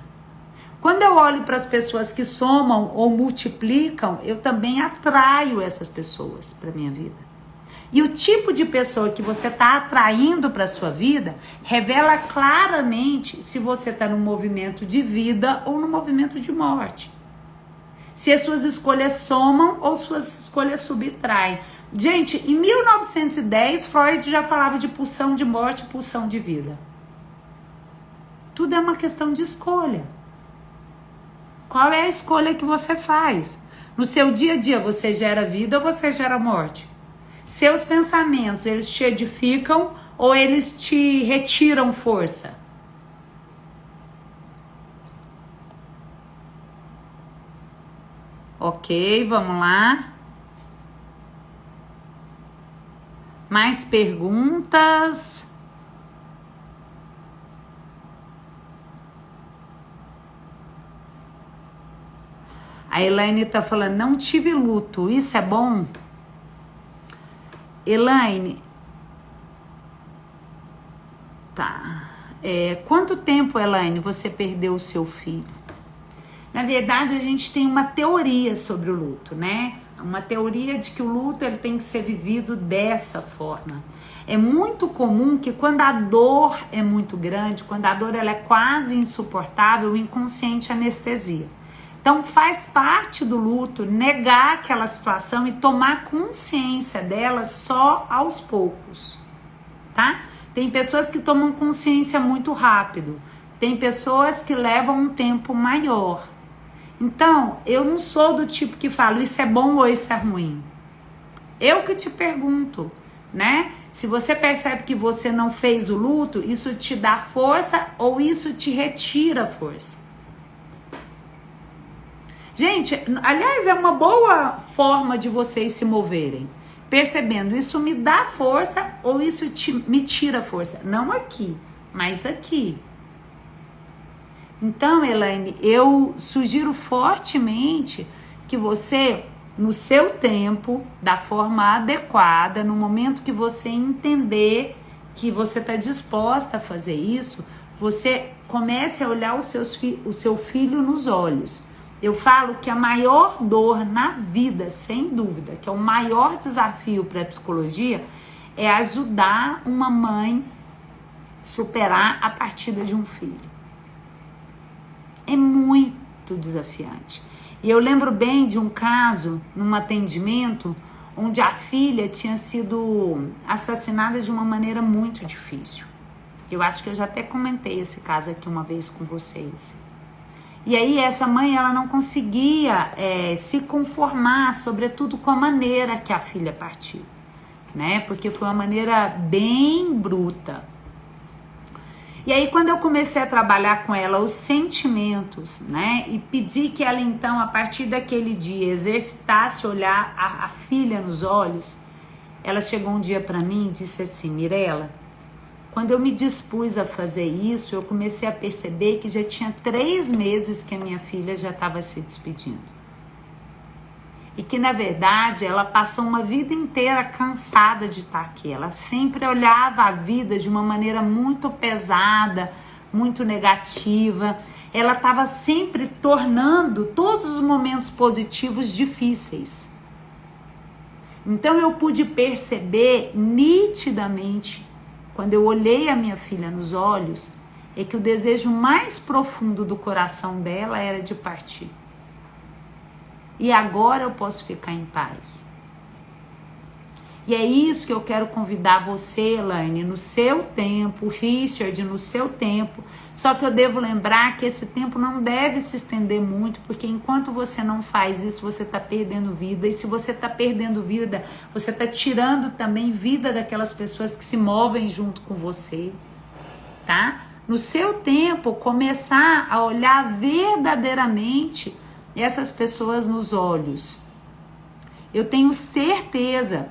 Quando eu olho para as pessoas que somam ou multiplicam, eu também atraio essas pessoas para a minha vida. E o tipo de pessoa que você está atraindo para a sua vida revela claramente se você está num movimento de vida ou num movimento de morte. Se as suas escolhas somam ou suas escolhas subtraem. Gente, em 1910, Freud já falava de pulsão de morte e pulsão de vida. Tudo é uma questão de escolha. Qual é a escolha que você faz? No seu dia a dia, você gera vida ou você gera morte? Seus pensamentos, eles te edificam ou eles te retiram força? Ok, vamos lá. Mais perguntas? A Elaine tá falando, não tive luto, isso é bom? Elaine, tá. Quanto tempo, Elaine, você perdeu o seu filho? Na verdade, a gente tem uma teoria sobre o luto, né? Uma teoria de que o luto ele tem que ser vivido dessa forma. É muito comum que quando a dor é muito grande, quando a dor ela é quase insuportável, o inconsciente anestesia. Então faz parte do luto negar aquela situação e tomar consciência dela só aos poucos, tá? Tem pessoas que tomam consciência muito rápido, tem pessoas que levam um tempo maior. Então, eu não sou do tipo que falo isso é bom ou isso é ruim. Eu que te pergunto, né? Se você percebe que você não fez o luto, isso te dá força ou isso te retira força? Gente, aliás, é uma boa forma de vocês se moverem. Percebendo, isso me dá força ou isso me tira força? Não aqui, mas aqui. Então, Elaine, eu sugiro fortemente que você, no seu tempo, da forma adequada, no momento que você entender que você está disposta a fazer isso, você comece a olhar o seu filho nos olhos. Eu falo que a maior dor na vida, sem dúvida, que é o maior desafio para a psicologia, é ajudar uma mãe a superar a partida de um filho. É muito desafiante. E eu lembro bem de um caso, num atendimento, onde a filha tinha sido assassinada de uma maneira muito difícil. Eu acho que eu já até comentei esse caso aqui uma vez com vocês. E aí essa mãe, ela não conseguia se conformar, sobretudo com a maneira que a filha partiu, né? Porque foi uma maneira bem bruta. E aí quando eu comecei a trabalhar com ela os sentimentos, né? E pedi que ela então, a partir daquele dia, exercitasse olhar a filha nos olhos, ela chegou um dia para mim e disse assim: Mirela, quando eu me dispus a fazer isso, eu comecei a perceber que já tinha 3 meses que a minha filha já estava se despedindo. E que, na verdade, ela passou uma vida inteira cansada de estar aqui. Ela sempre olhava a vida de uma maneira muito pesada, muito negativa. Ela estava sempre tornando todos os momentos positivos difíceis. Então, eu pude perceber nitidamente, quando eu olhei a minha filha nos olhos, é que o desejo mais profundo do coração dela era de partir. E agora eu posso ficar em paz. E é isso que eu quero convidar você, Elaine, no seu tempo, Richard, no seu tempo. Só que eu devo lembrar que esse tempo não deve se estender muito, porque enquanto você não faz isso, você está perdendo vida. E se você está perdendo vida, você está tirando também vida daquelas pessoas que se movem junto com você, tá? No seu tempo, começar a olhar verdadeiramente essas pessoas nos olhos. Eu tenho certeza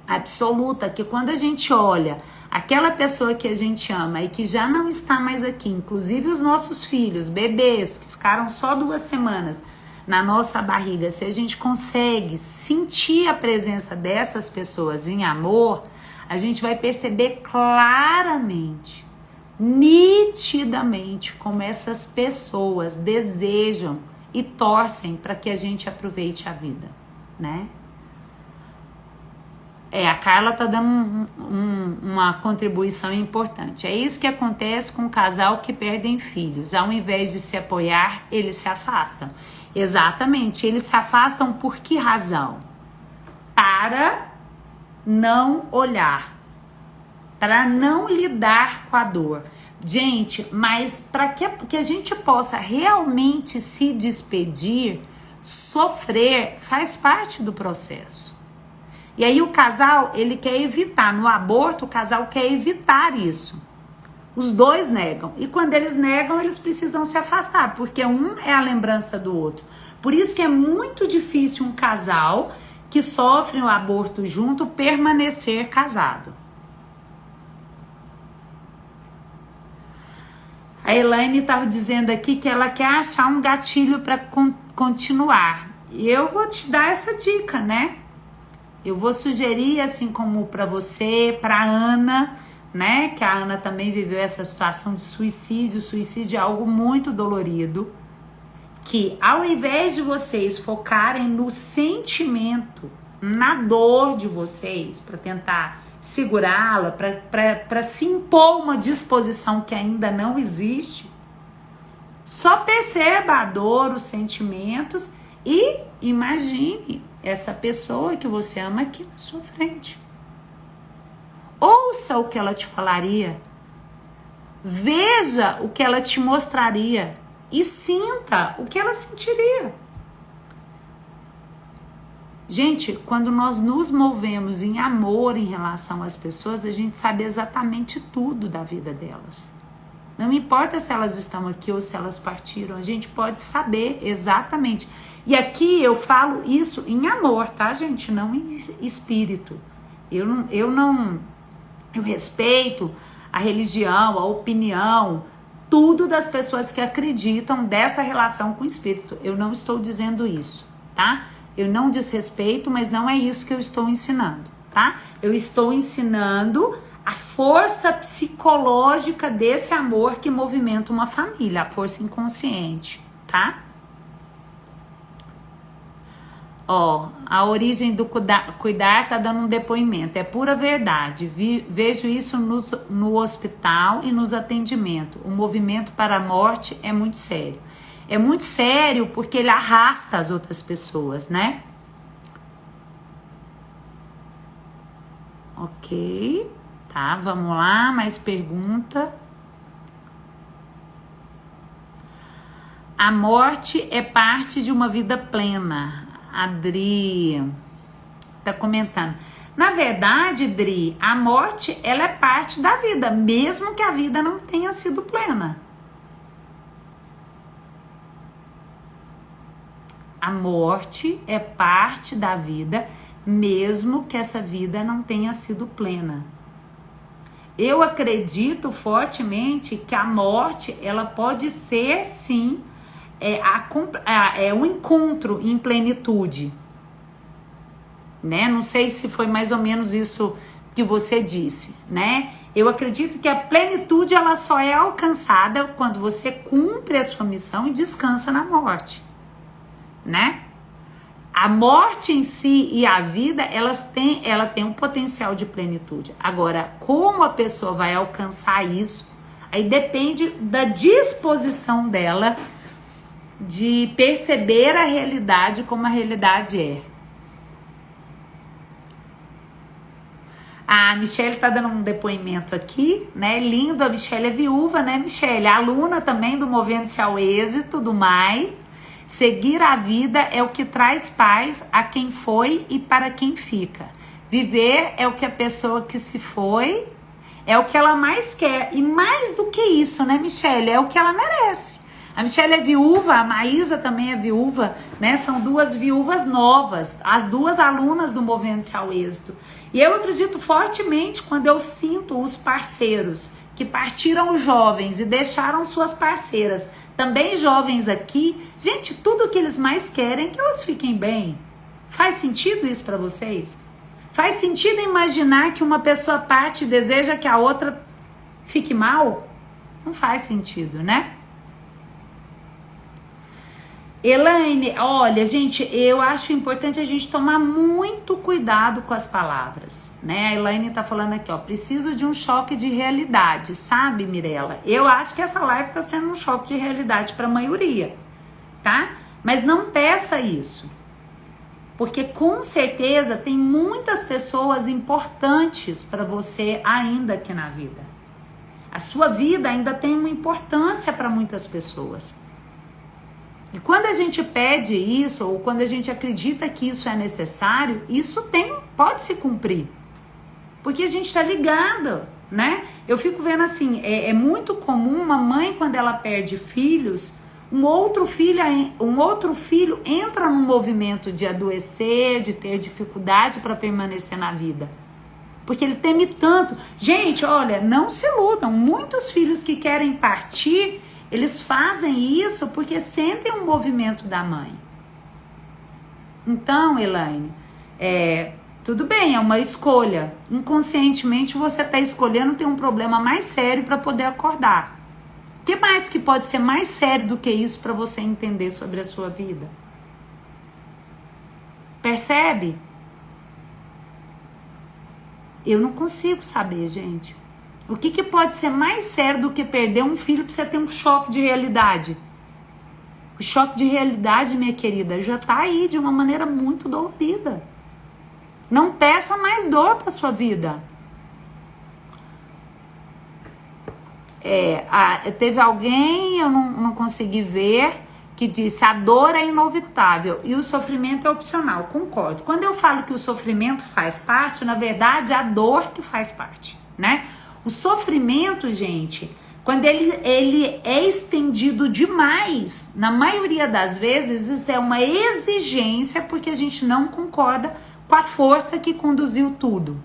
absoluta que quando a gente olha aquela pessoa que a gente ama e que já não está mais aqui, inclusive os nossos filhos, bebês, que ficaram só 2 semanas na nossa barriga, se a gente consegue sentir a presença dessas pessoas em amor, a gente vai perceber claramente, nitidamente, como essas pessoas desejam e torcem para que a gente aproveite a vida, né? A Carla tá dando uma contribuição importante. É isso que acontece com um casal que perdem filhos. Ao invés de se apoiar, eles se afastam. Exatamente, eles se afastam por que razão? Para não olhar, para não lidar com a dor. Gente, mas para que a gente possa realmente se despedir, sofrer faz parte do processo. E aí o casal, ele quer evitar, no aborto o casal quer evitar isso. Os dois negam. E quando eles negam, eles precisam se afastar, porque um é a lembrança do outro. Por isso que é muito difícil um casal que sofre um aborto junto permanecer casado. A Elaine estava dizendo aqui que ela quer achar um gatilho para continuar. E eu vou te dar essa dica, né? Eu vou sugerir, assim como para você, para Ana, né? Que a Ana também viveu essa situação de suicídio. Suicídio é algo muito dolorido. Que ao invés de vocês focarem no sentimento, na dor de vocês, para tentar segurá-la, para se impor uma disposição que ainda não existe, só perceba a dor, os sentimentos e imagine essa pessoa que você ama aqui na sua frente. Ouça o que ela te falaria, veja o que ela te mostraria e sinta o que ela sentiria. Gente, quando nós nos movemos em amor em relação às pessoas, a gente sabe exatamente tudo da vida delas. Não importa se elas estão aqui ou se elas partiram, a gente pode saber exatamente. E aqui eu falo isso em amor, tá, gente? Não em espírito. Eu respeito a religião, a opinião, tudo das pessoas que acreditam dessa relação com o espírito. Eu não estou dizendo isso, tá? Eu não desrespeito, mas não é isso que eu estou ensinando, tá? Eu estou ensinando a força psicológica desse amor que movimenta uma família, a força inconsciente, tá? Ó, a origem do cuidar tá dando um depoimento, é pura verdade. Vejo isso no hospital e nos atendimentos. O movimento para a morte é muito sério. É muito sério porque ele arrasta as outras pessoas, né? Ok, tá, vamos lá, mais pergunta. A morte é parte de uma vida plena. Adri tá comentando. Na verdade, Dri, a morte, ela é parte da vida, mesmo que a vida não tenha sido plena. A morte é parte da vida, mesmo que essa vida não tenha sido plena. Eu acredito fortemente que a morte, ela pode ser, sim, um encontro em plenitude. Né? Não sei se foi mais ou menos isso que você disse, né? Eu acredito que a plenitude, ela só é alcançada quando você cumpre a sua missão e descansa na morte, né? A morte em si e a vida, ela tem um potencial de plenitude. Agora, como a pessoa vai alcançar isso, aí depende da disposição dela de perceber a realidade como a realidade é. A Michelle tá dando um depoimento aqui, né? Lindo, a Michelle é viúva, né, Michelle? Aluna também do Movendo-se ao Êxito, do MAI. Seguir a vida é o que traz paz a quem foi e para quem fica. Viver é o que a pessoa que se foi, é o que ela mais quer. E mais do que isso, né, Michelle? É o que ela merece. A Michelle é viúva, a Maísa também é viúva, né? São duas viúvas novas, as duas alunas do Movendo-se ao Êxito. E eu acredito fortemente quando eu sinto os parceiros que partiram jovens e deixaram suas parceiras, também jovens aqui. Gente, tudo que eles mais querem é que elas fiquem bem. Faz sentido isso para vocês? Faz sentido imaginar que uma pessoa parte e deseja que a outra fique mal? Não faz sentido, né? Elaine, olha, gente, eu acho importante a gente tomar muito cuidado com as palavras, né? A Elaine tá falando aqui, ó, preciso de um choque de realidade, sabe, Mirella? Eu acho que essa live tá sendo um choque de realidade para a maioria, tá? Mas não peça isso, porque com certeza tem muitas pessoas importantes para você ainda aqui na vida. A sua vida ainda tem uma importância para muitas pessoas. E quando a gente pede isso, ou quando a gente acredita que isso é necessário, isso pode se cumprir. Porque a gente está ligado, né? Eu fico vendo assim, é muito comum uma mãe, quando ela perde filhos, um outro filho entra num movimento de adoecer, de ter dificuldade para permanecer na vida. Porque ele teme tanto. Gente, olha, não se iludam. Muitos filhos que querem partir, eles fazem isso porque sentem um movimento da mãe. Então, Elaine, tudo bem, é uma escolha. Inconscientemente você está escolhendo ter um problema mais sério para poder acordar. O que mais que pode ser mais sério do que isso para você entender sobre a sua vida? Percebe? Eu não consigo saber, gente. O que pode ser mais sério do que perder um filho para você ter um choque de realidade? O choque de realidade, minha querida, já está aí de uma maneira muito dolorida. Não peça mais dor para sua vida. Teve alguém, eu não consegui ver, que disse: a dor é inevitável e o sofrimento é opcional. Concordo. Quando eu falo que o sofrimento faz parte, na verdade, é a dor que faz parte, né? O sofrimento, gente, quando ele é estendido demais, na maioria das vezes, isso é uma exigência porque a gente não concorda com a força que conduziu tudo,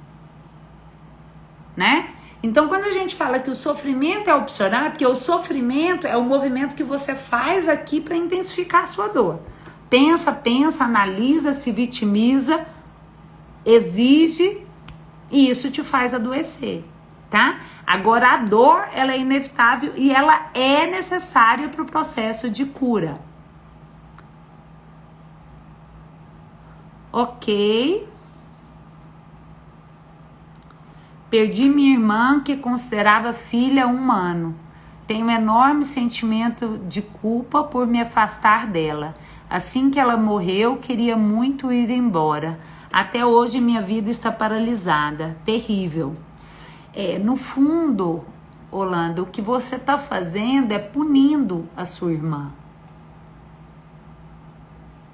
né? Então, quando a gente fala que o sofrimento é opcional, é porque o sofrimento é o movimento que você faz aqui para intensificar a sua dor. Pensa, analisa, se vitimiza, exige, e isso te faz adoecer, tá? Agora, a dor, ela é inevitável e ela é necessária para o processo de cura. Ok. Perdi minha irmã, que considerava filha, há 1 ano. Tenho um enorme sentimento de culpa por me afastar dela. Assim que ela morreu, queria muito ir embora. Até hoje minha vida está paralisada. Terrível. No fundo, Holanda, o que você está fazendo é punindo a sua irmã.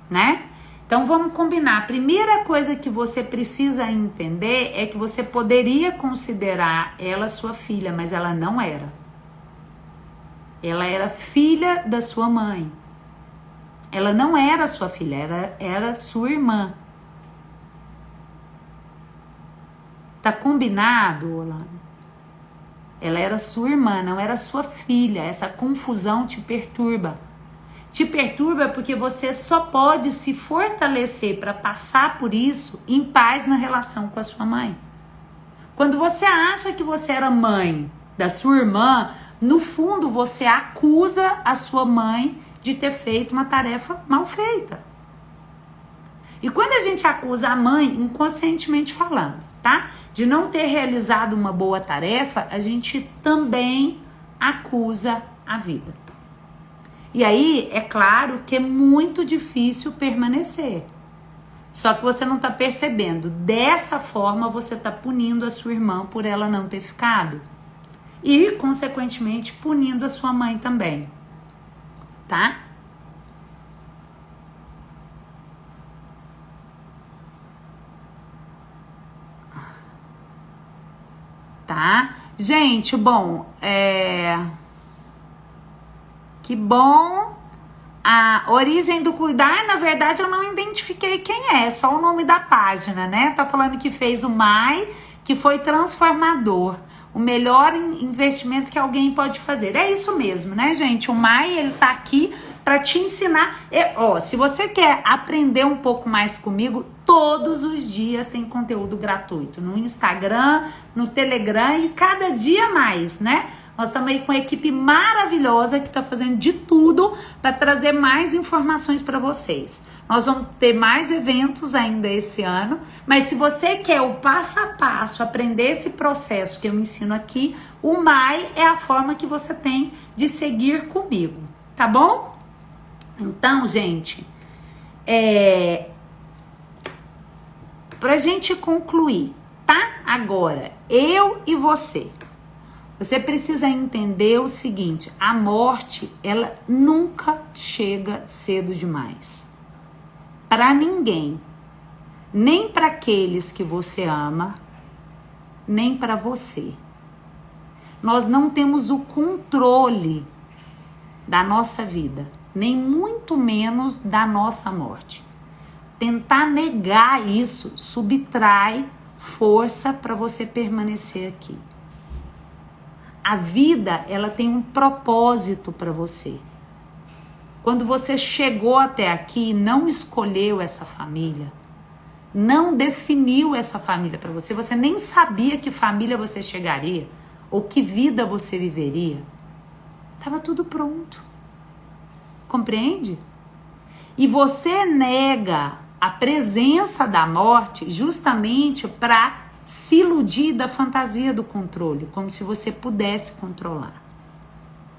Né? Então vamos combinar. A primeira coisa que você precisa entender é que você poderia considerar ela sua filha, mas ela não era. Ela era filha da sua mãe. Ela não era sua filha, era sua irmã. Tá combinado, Orlando? Ela era sua irmã, não era sua filha. Essa confusão te perturba. Te perturba porque você só pode se fortalecer para passar por isso em paz na relação com a sua mãe. Quando você acha que você era mãe da sua irmã, no fundo você acusa a sua mãe de ter feito uma tarefa mal feita. E quando a gente acusa a mãe, inconscientemente falando, tá? De não ter realizado uma boa tarefa, a gente também acusa a vida. E aí, é claro que é muito difícil permanecer. Só que você não está percebendo. Dessa forma, você está punindo a sua irmã por ela não ter ficado. E, consequentemente, punindo a sua mãe também. Tá? Tá? Gente, bom, que bom. A origem do cuidar, na verdade, eu não identifiquei quem é, só o nome da página, né? Tá falando que fez o MAI, que foi transformador. O melhor investimento que alguém pode fazer. É isso mesmo, né, gente? O MAI, ele tá aqui para te ensinar. Se você quer aprender um pouco mais comigo, todos os dias tem conteúdo gratuito. No Instagram, no Telegram e cada dia mais, né? Nós estamos aí com uma equipe maravilhosa que está fazendo de tudo para trazer mais informações para vocês. Nós vamos ter mais eventos ainda esse ano, mas se você quer o passo a passo, aprender esse processo que eu ensino aqui, o MAI é a forma que você tem de seguir comigo, tá bom? Então, gente, pra gente concluir, tá? Agora, eu e você precisa entender o seguinte: a morte, ela nunca chega cedo demais. Para ninguém. Nem para aqueles que você ama, nem para você. Nós não temos o controle da nossa vida, nem muito menos da nossa morte. Tentar negar isso subtrai força para você permanecer aqui. A vida, ela tem um propósito para você. Quando você chegou até aqui e não escolheu essa família, não definiu essa família para você, você nem sabia que família você chegaria ou que vida você viveria, estava tudo pronto. Compreende? E você nega a presença da morte justamente para se iludir da fantasia do controle, como se você pudesse controlar.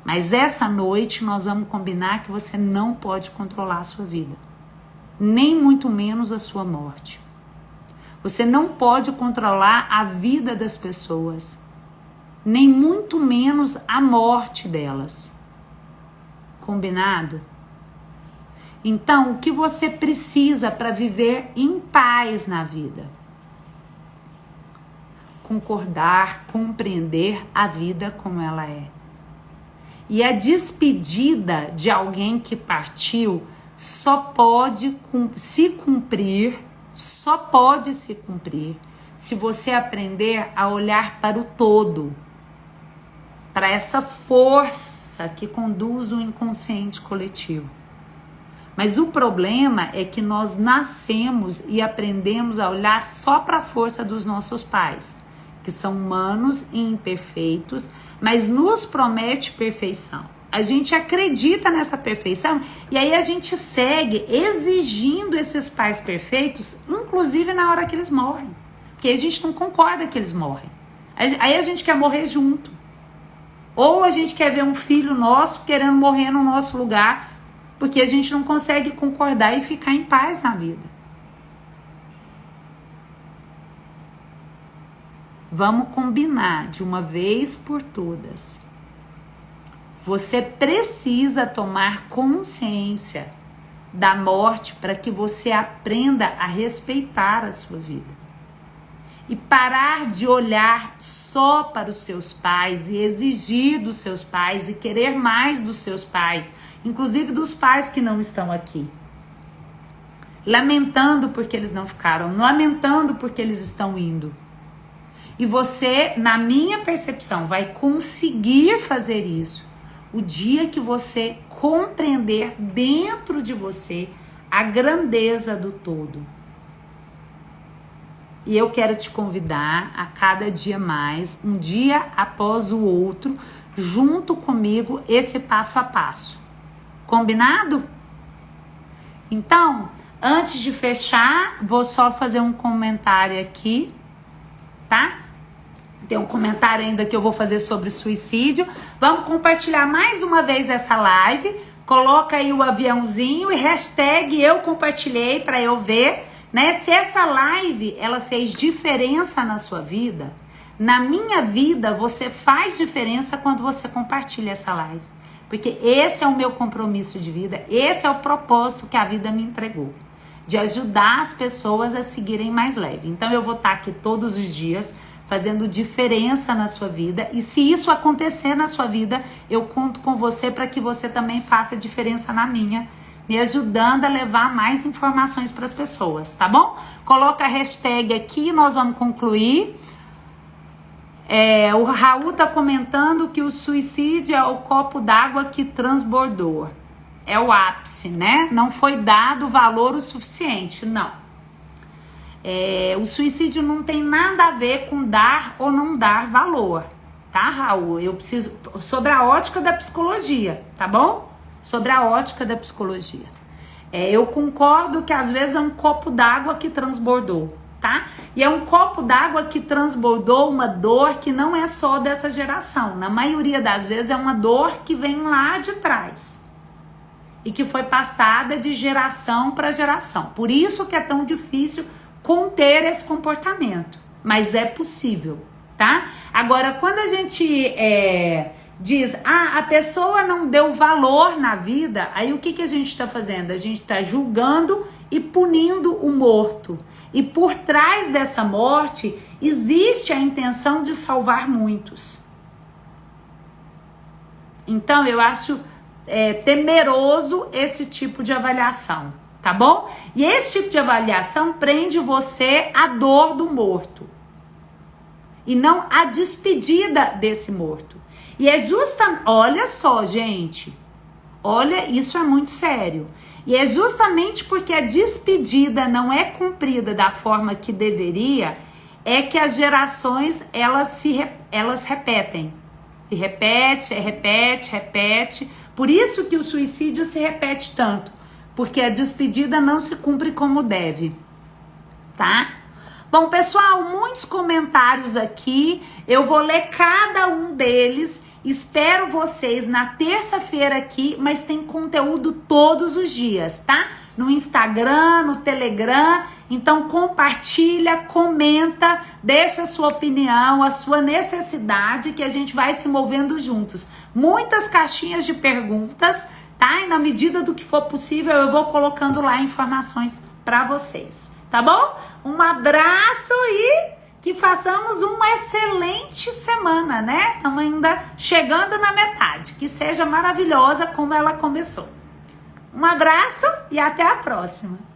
Mas essa noite nós vamos combinar que você não pode controlar a sua vida, nem muito menos a sua morte. Você não pode controlar a vida das pessoas, nem muito menos a morte delas. Combinado? Então, o que você precisa para viver em paz na vida? Concordar, compreender a vida como ela é. E a despedida de alguém que partiu só pode se cumprir se você aprender a olhar para o todo, para essa força que conduz o inconsciente coletivo. Mas o problema é que nós nascemos e aprendemos a olhar só para a força dos nossos pais, que são humanos e imperfeitos, mas nos promete perfeição. A gente acredita nessa perfeição e aí a gente segue exigindo esses pais perfeitos, inclusive na hora que eles morrem. Porque a gente não concorda que eles morrem. Aí a gente quer morrer junto. Ou a gente quer ver um filho nosso querendo morrer no nosso lugar, porque a gente não consegue concordar e ficar em paz na vida. Vamos combinar de uma vez por todas. Você precisa tomar consciência da morte para que você aprenda a respeitar a sua vida. E parar de olhar só para os seus pais e exigir dos seus pais e querer mais dos seus pais, inclusive dos pais que não estão aqui. Lamentando porque eles não ficaram, lamentando porque eles estão indo. E você, na minha percepção, vai conseguir fazer isso o dia que você compreender dentro de você a grandeza do todo. E eu quero te convidar a cada dia mais, um dia após o outro, junto comigo, esse passo a passo. Combinado? Então, antes de fechar, vou só fazer um comentário aqui, tá? Tem um comentário ainda que eu vou fazer sobre suicídio. Vamos compartilhar mais uma vez essa live. Coloca aí o aviãozinho e hashtag eu compartilhei para eu ver, né? Se essa live ela fez diferença na sua vida. Na minha vida, você faz diferença quando você compartilha essa live. Porque esse é o meu compromisso de vida, esse é o propósito que a vida me entregou. De ajudar as pessoas a seguirem mais leve. Então eu vou estar aqui todos os dias fazendo diferença na sua vida. E se isso acontecer na sua vida, eu conto com você para que você também faça diferença na minha, me ajudando a levar mais informações para as pessoas, tá bom? Coloca a hashtag aqui, nós vamos concluir. O Raul tá comentando que o suicídio é o copo d'água que transbordou. É o ápice, né? Não foi dado valor o suficiente, não. O suicídio não tem nada a ver com dar ou não dar valor, tá, Raul? Eu preciso... Sobre a ótica da psicologia, tá bom? Sobre a ótica da psicologia. Eu concordo que às vezes é um copo d'água que transbordou, tá? E é um copo d'água que transbordou uma dor que não é só dessa geração. Na maioria das vezes é uma dor que vem lá de trás. E que foi passada de geração para geração. Por isso que é tão difícil conter esse comportamento, mas é possível, tá? Agora, quando a gente diz, a pessoa não deu valor na vida, aí o que a gente está fazendo? A gente está julgando e punindo o morto. E por trás dessa morte, existe a intenção de salvar muitos. Então, eu acho temeroso esse tipo de avaliação. Tá bom? E esse tipo de avaliação prende você à dor do morto. E não à despedida desse morto. E é justamente... Olha só, gente. Olha, isso é muito sério. E é justamente porque a despedida não é cumprida da forma que deveria, é que as gerações, elas repetem. E repete. Por isso que o suicídio se repete tanto. Porque a despedida não se cumpre como deve, tá? Bom, pessoal, muitos comentários aqui. Eu vou ler cada um deles. Espero vocês na terça-feira aqui, mas tem conteúdo todos os dias, tá? No Instagram, no Telegram. Então, compartilha, comenta, deixa a sua opinião, a sua necessidade, que a gente vai se movendo juntos. Muitas caixinhas de perguntas, tá? E na medida do que for possível, eu vou colocando lá informações para vocês, tá bom? Um abraço e que façamos uma excelente semana, né? Estamos ainda chegando na metade. Que seja maravilhosa como ela começou. Um abraço e até a próxima.